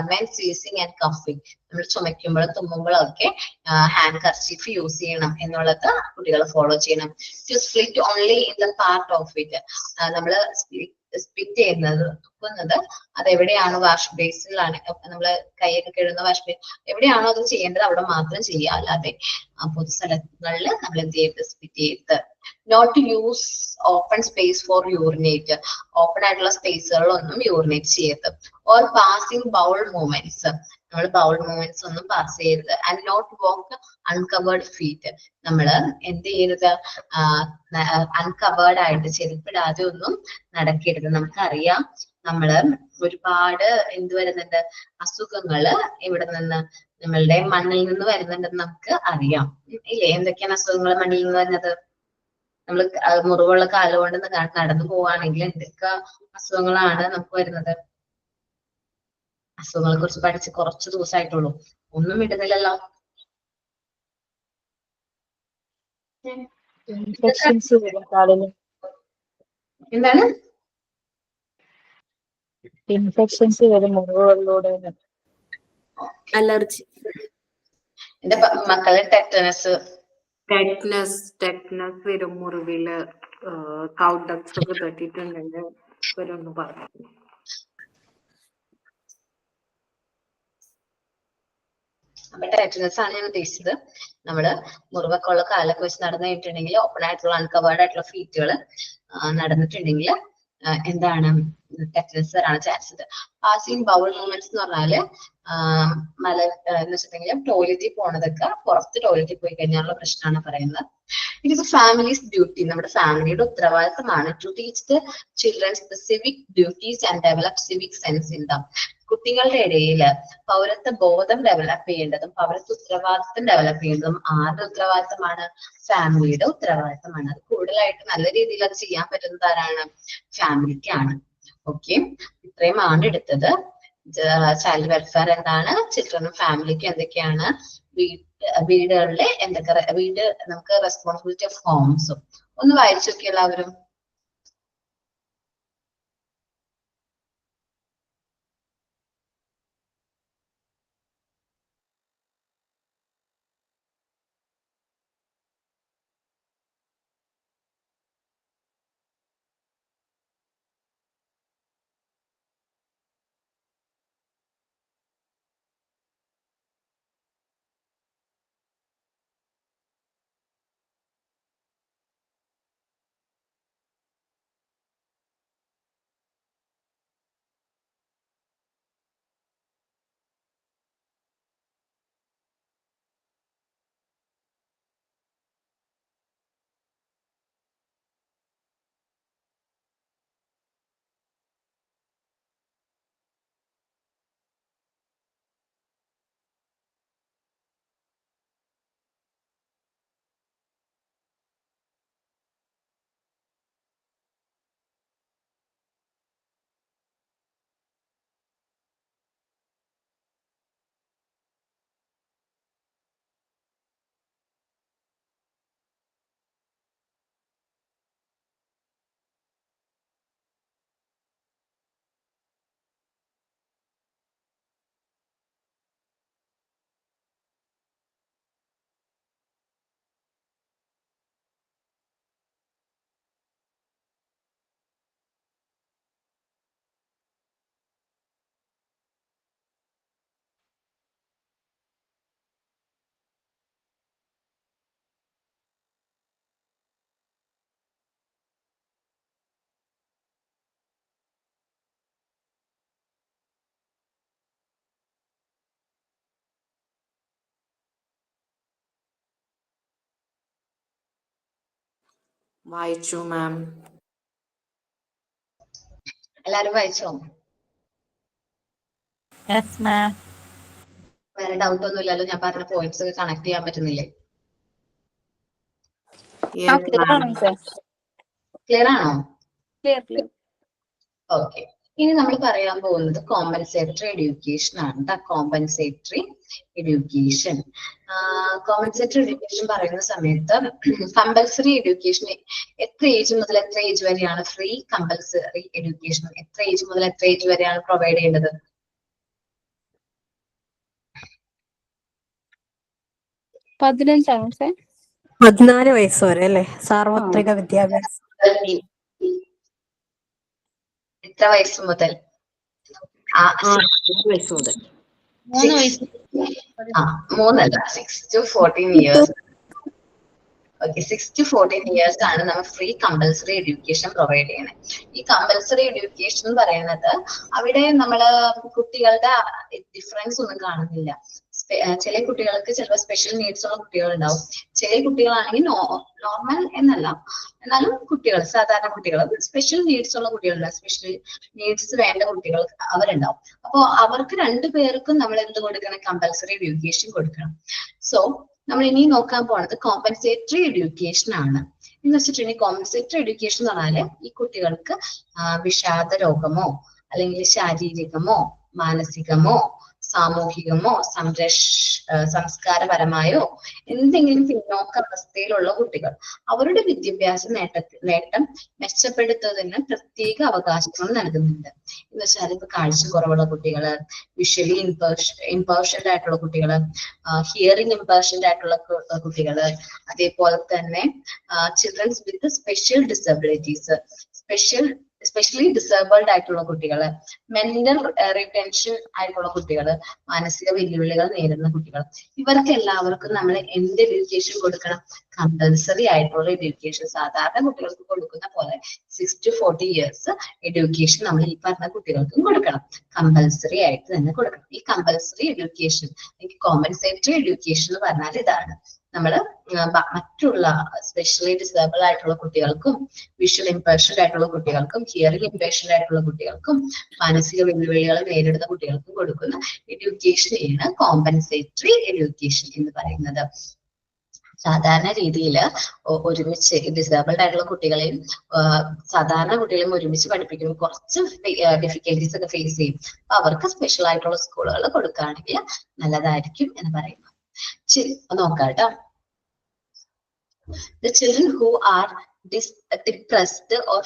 A: when sneezing and coughing. നമ്മൾ ചുമയ്ക്കുമ്പോഴും തുമ്മുമ്പോഴും ഒക്കെ ഹാൻഡ് കർച്ചീഫ് യൂസ് ചെയ്യണം എന്നുള്ളത് കുട്ടികൾ ഫോളോ ചെയ്യണം. To split only in the part of it, നമ്മൾ സ്പിറ്റ് ചെയ്യുന്നത്, തുപ്പുന്നത് അതെവിടെയാണ്, വാഷ് ബേസിലാണ്. നമ്മള് കൈയൊക്കെ കഴുകുന്ന വാഷ് ബേസ് എവിടെയാണോ അത് ചെയ്യേണ്ടത് അവിടെ മാത്രം ചെയ്യുക. അല്ലാതെ പൊതുസ്ഥലങ്ങളിൽ നമ്മൾ എന്ത് ചെയ്യരുത്, സ്പിറ്റ് ചെയ്ത് not to use open space for urinate, open ആയിട്ടുള്ള സ്പേസുകളൊന്നും യൂറിനേറ്റ് ചെയ്യരുത്. ഓർ പാസിംഗ് ബൗൾ മൂവ്മെന്റ്സ്, നമ്മൾ ബൗൾ മൂവ്മെന്റ്സ് ഒന്നും പാസ് ചെയ്യരുത്. And not walk uncovered feet, നമ്മൾ എന്ത് ചെയ്യരുത്, അൺകവേർഡ് ആയിട്ട് ചെരുപ്പിടാതെ ഒന്നും നടക്കരുത്. നമുക്കറിയാം നമ്മള് ഒരുപാട് എന്ത് വരുന്നുണ്ട്, അസുഖങ്ങള് ഇവിടെ നിന്ന് നമ്മളുടെ മണ്ണിൽ നിന്ന് വരുന്നുണ്ടെന്ന് നമുക്ക് അറിയാം ഇല്ലേ? എന്തൊക്കെയാണ് അസുഖങ്ങൾ മണ്ണിൽ നിന്ന് വരുന്നത്? നമ്മൾ മുറിവുള്ള കാലുകൊണ്ട് നടന്നു പോവുകയാണെങ്കിൽ എന്തൊക്കെ അസുഖങ്ങളാണ് നമുക്ക് വരുന്നത്? അസുഖങ്ങളെ കുറിച്ച് പഠിച്ച് കുറച്ച് ദിവസമായിട്ടുള്ളൂ, ഒന്നും വിടുന്നില്ലല്ലോ. എന്താണ്
C: ഇൻഫെക്ഷൻസ് വരും മുറിവുകളിലൂടെ.
J: അലർജി,
A: എന്റെ മക്കളെ ടെറ്റനസ്
K: വരും മുറിവില്, കൗഡക്സ് ഒക്കെ തട്ടിയിട്ടുണ്ടെങ്കിൽ ഇവരൊന്ന് പറഞ്ഞു.
A: അപ്പൊ ടെറ്റനസ് ആണ് ഞാൻ ഉദ്ദേശിച്ചത്. നമ്മള് മുറിവൊക്കെ ഉള്ള കാലൊക്കെ വെച്ച് നടന്നു കഴിഞ്ഞിട്ടുണ്ടെങ്കിൽ, ഓപ്പൺ ആയിട്ടുള്ള അൺകവേർഡ് ആയിട്ടുള്ള ഫീറ്റുകൾ നടന്നിട്ടുണ്ടെങ്കിൽ എന്താണ് ടെറ്റനസ് വരാണ് ചാൻസ് ഉണ്ട്. പാസിംഗ് ബൗൾ മൂവ്മെന്റ്സ് എന്ന് പറഞ്ഞാല് എന്ന് വെച്ചിട്ടുണ്ടെങ്കിൽ ടോയ്ലറ്റിൽ പോണതൊക്കെ, പുറത്ത് ടോയ്ലറ്റിൽ പോയി കഴിഞ്ഞാലുള്ള പ്രശ്നമാണ് പറയുന്നത്. It is a family's duty, നമ്മുടെ ഫാമിലിയുടെ ഉത്തരവാദിത്തമാണ് to teach the children specific duties and develop civic sense in them. കുട്ടികളുടെ ഇടയിൽ പൗരത്വ ബോധം ഡെവലപ്പ് ചെയ്യേണ്ടതും പൗരത്വ ഉത്തരവാദിത്തം ഡെവലപ്പ് ചെയ്യേണ്ടതും ആരുടെ ഉത്തരവാദിത്തമാണ്? ഫാമിലിയുടെ ഉത്തരവാദിത്തമാണ്. അത് കൂടുതലായിട്ട് നല്ല രീതിയിൽ അത് ചെയ്യാൻ പറ്റുന്നത് ആരാണ്? ഫാമിലിക്കാണ്. ഓക്കെ, ഇത്രയുമാണ് എടുത്തത്. ചൈൽഡ് വെൽഫെയർ എന്താണ്, ചിൽഡ്രനും ഫാമിലിക്കും എന്തൊക്കെയാണ്, വീടുകളിലെ എന്തൊക്കെ വീട് നമുക്ക് റെസ്പോൺസിബിലിറ്റി ഓഫ് ഹോംസും ഒന്ന് വായിച്ചു നോക്കി എല്ലാവരും.
K: വായിച്ചു മാം.
A: എല്ലാരും വായിച്ചോ? വേറെ ഡൗട്ട് ഒന്നും ഇല്ലല്ലോ? ഞാൻ പറഞ്ഞ പോയിന്റ്സ് ഒക്കെ കണക്ട് ചെയ്യാൻ പറ്റുന്നില്ലേ? ക്ലിയർ ആണോ? ഓക്കെ, ഇനി നമ്മൾ പറയാൻ പോകുന്നത് കോമ്പൻസേറ്ററി എഡ്യൂക്കേഷൻ ആണ്. കോമ്പൻസേറ്ററി എഡ്യൂക്കേഷൻ കോമ്പൻസേറ്ററി എഡ്യൂക്കേഷൻ പറയുന്ന സമയത്ത് കമ്പൽസറി എഡ്യൂക്കേഷൻ എത്ര ഏജ് മുതൽ എത്ര ഏജ് വരെയാണ് ഫ്രീ കമ്പൽസറി എഡ്യൂക്കേഷൻ? എത്ര ഏജ് മുതൽ എത്ര ഏജ് വരെയാണ് പ്രൊവൈഡ് ചെയ്യേണ്ടത്?
I: 14 വയസ്സ് വരെ അല്ലേ? സാർവത്രിക വിദ്യാഭ്യാസം.
A: എത്ര വയസ്സ് മുതൽ?
I: വയസ്സ് മുതൽ.
A: 3 അല്ല, 6 to 14 years. Okay 6 to 14 years ആണ് നമ്മൾ ഫ്രീ കമ്പൽസറി എഡ്യൂക്കേഷൻ പ്രൊവൈഡ് ചെയ്യണത്. ഈ കമ്പൽസറി എഡ്യൂക്കേഷൻ എന്ന് പറയുന്നത് അവിടെ നമ്മള് കുട്ടികളുടെ ഡിഫറൻസ് ഒന്നും കാണുന്നില്ല. ചില കുട്ടികൾക്ക് ചിലപ്പോൾ സ്പെഷ്യൽ നീഡ്സ് ഉള്ള കുട്ടികൾ ഉണ്ടാവും, ചില കുട്ടികളാണെങ്കിൽ നോർമൽ എന്നല്ല എന്നാലും കുട്ടികൾ സാധാരണ കുട്ടികൾ സ്പെഷ്യൽ നീഡ്സ് ഉള്ള കുട്ടികളുണ്ടാവും, സ്പെഷ്യൽ നീഡ്സ് വേണ്ട കുട്ടികൾ അവരുണ്ടാവും. അപ്പോൾ അവർക്ക് രണ്ടുപേർക്കും നമ്മൾ എന്ത് കൊടുക്കണം? കമ്പൽസറി എഡ്യൂക്കേഷൻ കൊടുക്കണം. സോ നമ്മൾ ഇനി നോക്കാൻ പോണത് കോമ്പൻസേറ്ററി എഡ്യൂക്കേഷൻ ആണ്. എന്ന് വെച്ചിട്ടുണ്ടെങ്കിൽ കോമ്പൻസേറ്ററി എഡ്യൂക്കേഷൻ എന്ന് പറഞ്ഞാല് ഈ കുട്ടികൾക്ക് വിഷാദ രോഗമോ അല്ലെങ്കിൽ ശാരീരികമോ മാനസികമോ സാമൂഹികമോ സംസ്കാരപരമായോ എന്തെങ്കിലും പിന്നോക്കാവസ്ഥയിലുള്ള കുട്ടികൾ അവരുടെ വിദ്യാഭ്യാസ നേട്ടം മെച്ചപ്പെടുത്തുന്നതിന് പ്രത്യേക അവകാശങ്ങൾ നൽകുന്നുണ്ട്. എന്ന് വെച്ചാൽ ഇപ്പൊ കാഴ്ച കുറവുള്ള കുട്ടികള്, വിഷ്വലി ഇംപേർഷൻഡ് ആയിട്ടുള്ള കുട്ടികള്, ഹിയറിംഗ് ഇംപേർഷൻഡ് ആയിട്ടുള്ള കുട്ടികള്, അതേപോലെ തന്നെ children's with special disabilities, specially disabled ആയിട്ടുള്ള കുട്ടികള്, മെന്റൽ റിട്ടൻഷൻ ആയിട്ടുള്ള കുട്ടികള്, മാനസിക വെല്ലുവിളികൾ നേരിടുന്ന കുട്ടികൾ, ഇവർക്ക് എല്ലാവർക്കും നമ്മൾ എന്ത് എഡ്യൂക്കേഷൻ കൊടുക്കണം? കമ്പൽസറി ആയിട്ടുള്ള എഡ്യൂക്കേഷൻ. സാധാരണ കുട്ടികൾക്ക് കൊടുക്കുന്ന പോലെ 6 to 40 ഇയേഴ്സ് എഡ്യൂക്കേഷൻ നമ്മൾ ഈ പറഞ്ഞ കുട്ടികൾക്കും കൊടുക്കണം. കമ്പൽസറി ആയിട്ട് തന്നെ കൊടുക്കണം. ഈ കമ്പൽസറി എഡ്യൂക്കേഷൻ അല്ലെങ്കിൽ കോമ്പൻസേറ്ററി എഡ്യൂക്കേഷൻ എന്ന് പറഞ്ഞാൽ ഇതാണ്. നമ്മള് മറ്റുള്ള സ്പെഷ്യലി ഡിസേബിൾ ആയിട്ടുള്ള കുട്ടികൾക്കും വിഷ്വൽ ഇംപേർഷൻഡ് ആയിട്ടുള്ള കുട്ടികൾക്കും ഹിയറിംഗ് ഇംപേർഷൻഡ് ആയിട്ടുള്ള കുട്ടികൾക്കും മാനസിക വെല്ലുവിളികൾ നേരിടുന്ന കുട്ടികൾക്കും കൊടുക്കുന്ന എഡ്യൂക്കേഷനെയാണ് കോമ്പൻസേറ്ററി എഡ്യൂക്കേഷൻ എന്ന് പറയുന്നത്. സാധാരണ രീതിയിൽ ഒരുമിച്ച് ഡിസേബിൾഡ് ആയിട്ടുള്ള കുട്ടികളെയും സാധാരണ കുട്ടികളെയും ഒരുമിച്ച് പഠിപ്പിക്കുമ്പോൾ കുറച്ച് ഡിഫിക്കൽറ്റീസ് ഒക്കെ ഫേസ് ചെയ്യും. അപ്പൊ അവർക്ക് സ്പെഷ്യൽ ആയിട്ടുള്ള സ്കൂളുകൾ കൊടുക്കുകയാണെങ്കിൽ നല്ലതായിരിക്കും എന്ന് പറയുന്നു. നോക്കാട്ടോ. The children who are depressed or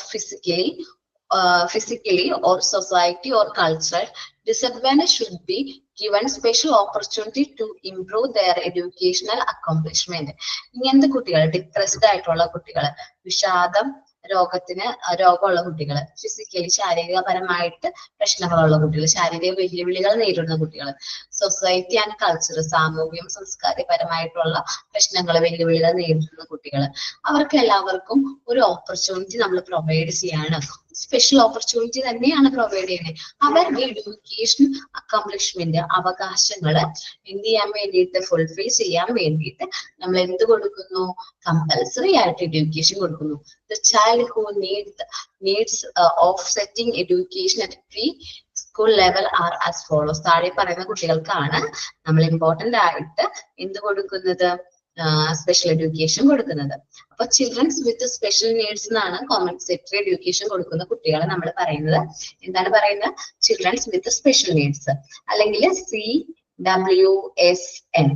A: physically or society or cultural disadvantage should be given special opportunity to improve their educational accomplishment. ഇങ്ങനത്തെ കുട്ടികൾ, ഡിപ്രസ്ഡ് ആയിട്ടുള്ള കുട്ടികൾ, വിഷാദം രോഗമുള്ള കുട്ടികൾ, ഫിസിക്കലി ശാരീരികപരമായിട്ട് പ്രശ്നങ്ങളുള്ള കുട്ടികൾ, ശാരീരിക വെല്ലുവിളികൾ നേരിടുന്ന കുട്ടികൾ, സൊസൈറ്റി ആൻഡ് കൾച്ചർ സാമൂഹ്യം സംസ്കാരപരമായിട്ടുള്ള പ്രശ്നങ്ങൾ വെല്ലുവിളികൾ നേരിടുന്ന കുട്ടികൾ, അവർക്ക് എല്ലാവർക്കും ഒരു ഓപ്പർച്യൂണിറ്റി നമ്മൾ പ്രൊവൈഡ് ചെയ്യാണ്. സ്പെഷ്യൽ ഓപ്പർച്യൂണിറ്റി തന്നെയാണ് പ്രൊവൈഡ് ചെയ്യുന്നത്. അവരുടെ എഡ്യൂക്കേഷൻ അക്കംപ്ലിഷ്മെന്റ് അവകാശങ്ങള് എന്ത് ചെയ്യാൻ വേണ്ടിയിട്ട്, ഫുൾഫിൽ ചെയ്യാൻ വേണ്ടിയിട്ട് നമ്മൾ എന്ത് കൊടുക്കുന്നു? കമ്പൽസറി ആയിട്ട് എഡ്യൂക്കേഷൻ കൊടുക്കുന്നു. The child who needs offsetting education at pre-school level are as follows. താഴെ പറയുന്ന കുട്ടികൾക്കാണ് നമ്മൾ ഇമ്പോർട്ടന്റ് ആയിട്ട് എന്ത് കൊടുക്കുന്നത്? സ്പെഷ്യൽ എഡ്യൂക്കേഷൻ കൊടുക്കുന്നത്. അപ്പൊ ചിൽഡ്രൻസ് വിത്ത് സ്പെഷ്യൽ നീഡ്സ് എന്നാണ് കോമ്പൻസേറ്ററി എഡ്യൂക്കേഷൻ കൊടുക്കുന്ന കുട്ടികളെ നമ്മൾ പറയുന്നത്. എന്താണ് പറയുന്നത്? ചിൽഡ്രൻസ് വിത്ത് സ്പെഷ്യൽ നീഡ്സ് അല്ലെങ്കിൽ CWSN.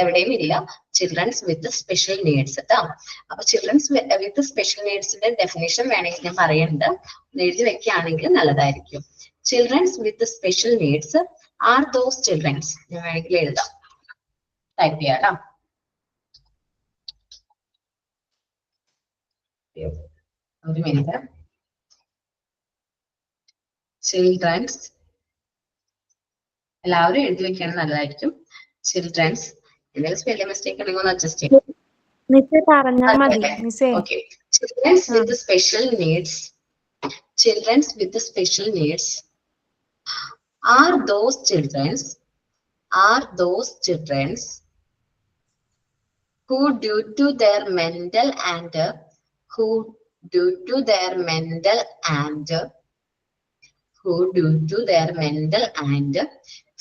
A: എവിടെയും ഇല്ല, ചിൽഡ്രൻസ് വിത്ത് സ്പെഷ്യൽ നീഡ്സ് കേട്ടോ. അപ്പൊ ചിൽഡ്രൻസ് വിത്ത് സ്പെഷ്യൽ നീഡ്സിന്റെ ഡെഫിനേഷൻ വേണമെങ്കിൽ ഞാൻ പറയുന്നുണ്ട്, എഴുതി വെക്കുകയാണെങ്കിൽ നല്ലതായിരിക്കും. Children's with special needs are those children's. ഞാൻ വേണമെങ്കിൽ എഴുതാം, ടൈപ്പ് ചെയ്യാം. ഒരു മിനിറ്റ്. ചിൽഡ്രൻസ് എല്ലാവരും എഴുതി വെക്കുകയാണ് നല്ലതായിരിക്കും. ചിൽഡ്രൻസ്, എന്തെങ്കിലും സ്പെല്ലിംഗ് മിസ്റ്റേക്ക് ഉണ്ടെങ്കിൽ ഒന്ന് അഡ്ജസ്റ്റ് ചെയ്യാം. Okay. Childrens with the special needs. Childrens with the special needs are those childrens who due to their mental and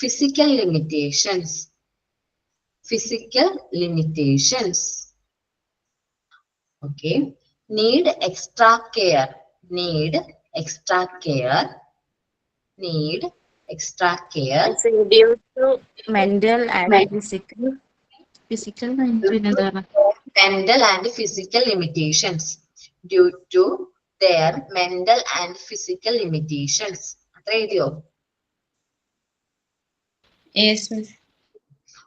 A: physical limitations, okay, need extra care
D: So due to mental and physical
A: mental and physical limitations, due to their mental and physical limitations. അത്ര എഴുതിയോ?
H: Yes, miss.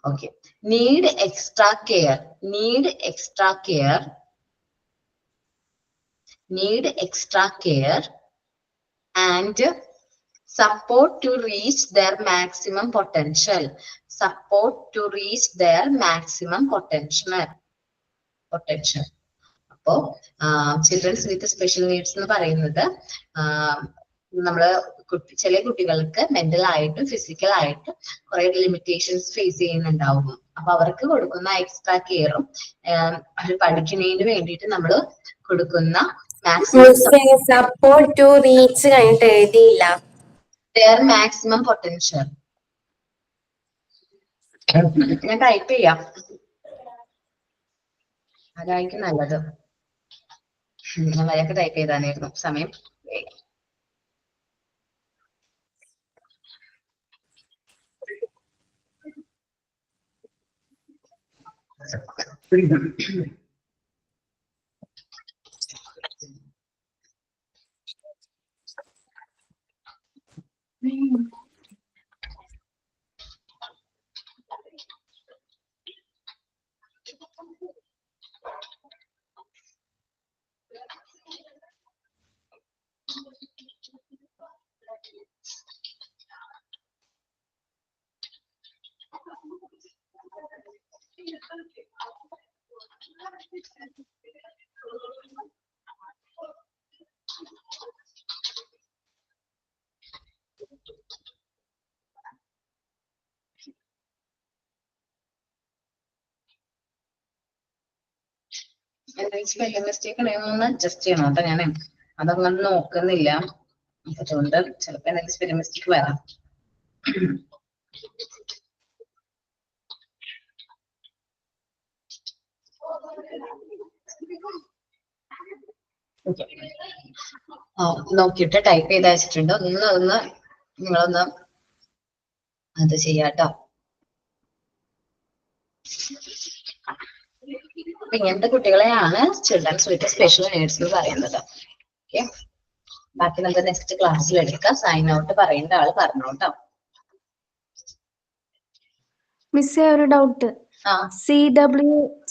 A: Okay. Need extra care and support to reach their maximum potential. അപ്പോ ചിൽഡ്രൻസ് വിത്ത് സ്പെഷ്യൽ നീഡ്സ് എന്ന് പറയുന്നത് നമ്മള് ചില കുട്ടികൾക്ക് മെന്റൽ ആയിട്ടും ഫിസിക്കൽ ആയിട്ടും കുറെ ലിമിറ്റേഷൻസ് ഫേസ് ചെയ്യുന്നുണ്ടാവും. അപ്പൊ അവർക്ക് കൊടുക്കുന്ന എക്സ്ട്രാ കെയറും അവർ പഠിക്കുന്നതിന് വേണ്ടിയിട്ട് നമ്മൾ കൊടുക്കുന്ന
M: സപ്പോർട്ട് ടു റീച്ച് കഴിഞ്ഞിട്ട് എഴുതിയില്ല.
A: their maximum potential. ഞാൻ ടൈപ്പ് ചെയ്യാം, അതായിരിക്കും നല്ലത്. ഞാൻ വരെയൊക്കെ ടൈപ്പ് ചെയ്താനായിരുന്നു സമയം. എന്തെങ്കിലും സ്പെല്ലിംഗ് മിസ്റ്റേക്ക് ഉണ്ടെങ്കിൽ ഒന്ന് അഡ്ജസ്റ്റ് ചെയ്യണം കേട്ടോ. ഞാൻ അതങ്ങനെ നോക്കുന്നില്ല, അതുകൊണ്ട് ചിലപ്പോ എന്തെങ്കിലും സ്പെല്ലിംഗ് മിസ്റ്റേക്ക് വരാം. നോക്കിയിട്ട് ടൈപ്പ് ചെയ്ത് അയച്ചിട്ടുണ്ട്. ഒന്ന് നിങ്ങളൊന്ന് അത് ചെയ്യാട്ടോ. ഇങ്ങനത്തെ കുട്ടികളെയാണ് ചിൽഡ്രൻസ് വിത്ത് സ്പെഷ്യൽ നീഡ്സ് എന്ന് പറയുന്നത്. ഓക്കെ, ബാക്കി നമുക്ക് നെക്സ്റ്റ് ക്ലാസ്സിൽ എടുക്കാം. സൈൻ ഔട്ട് പറയേണ്ട ആള് പറഞ്ഞോട്ടോ.
B: മിസ്സേ ഒരു ഡൗട്ട്,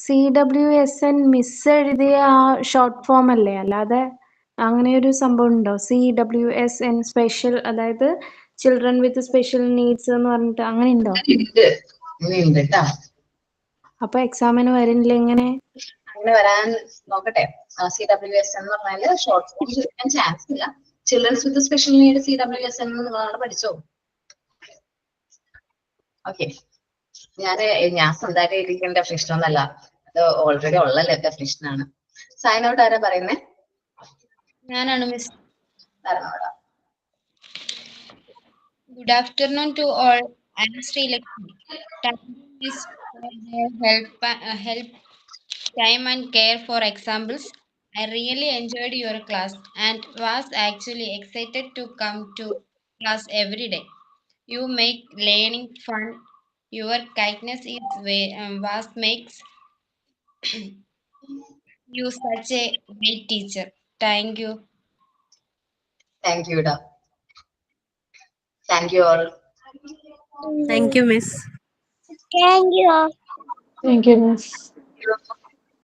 B: CWSN മിസ് എഴുതിയ ആ ഷോർട്ട് ഫോം അല്ലേ, അല്ലാതെ അങ്ങനെ ഒരു സംഭവം ഉണ്ടോ? CWSN സ്പെഷ്യൽ, അതായത് ചിൽഡ്രൻ വിത്ത് സ്പെഷ്യൽ നീഡ്സ് എന്ന് പറഞ്ഞിട്ട് അങ്ങനെ ഉണ്ടോ? അപ്പൊ എക്സാമിന് വരുന്നില്ല എങ്ങനെ?
A: അങ്ങനെ വരാൻ നോക്കട്ടെ. CWSN എന്ന് പറഞ്ഞാല് ഷോർട്ട് ഫോം ചോദിക്കാൻ ചാൻസ് ഇല്ല. Children's with special need CWSN നിങ്ങളാണ് പഠിച്ചോ? ഓക്കെ, ഞാൻ സ്വന്തമായിട്ട് എഴുതിക്കേണ്ട ഡെഫിനിഷൻ ഒന്നല്ല, അത് ഓൾറെഡി ഉള്ള ഡെഫിനിഷൻ ആണ്. സൈൻ ഔട്ട് ആരാ പറയുന്നേ?
H: ഞാനാണ് miss.
A: പറഞ്ഞോടാ.
H: Good afternoon to all. I am Sri Lakshmi. Thank you, Miss, for the help, time and care for examples. I really enjoyed your class and was actually excited to come to class every day. You make learning fun. Your kindness is what makes you such a great teacher. Thank you.
A: Thank you, da. Thank you all.
J: Thank you, Miss.
M: Thank you.
G: Thank you, Miss.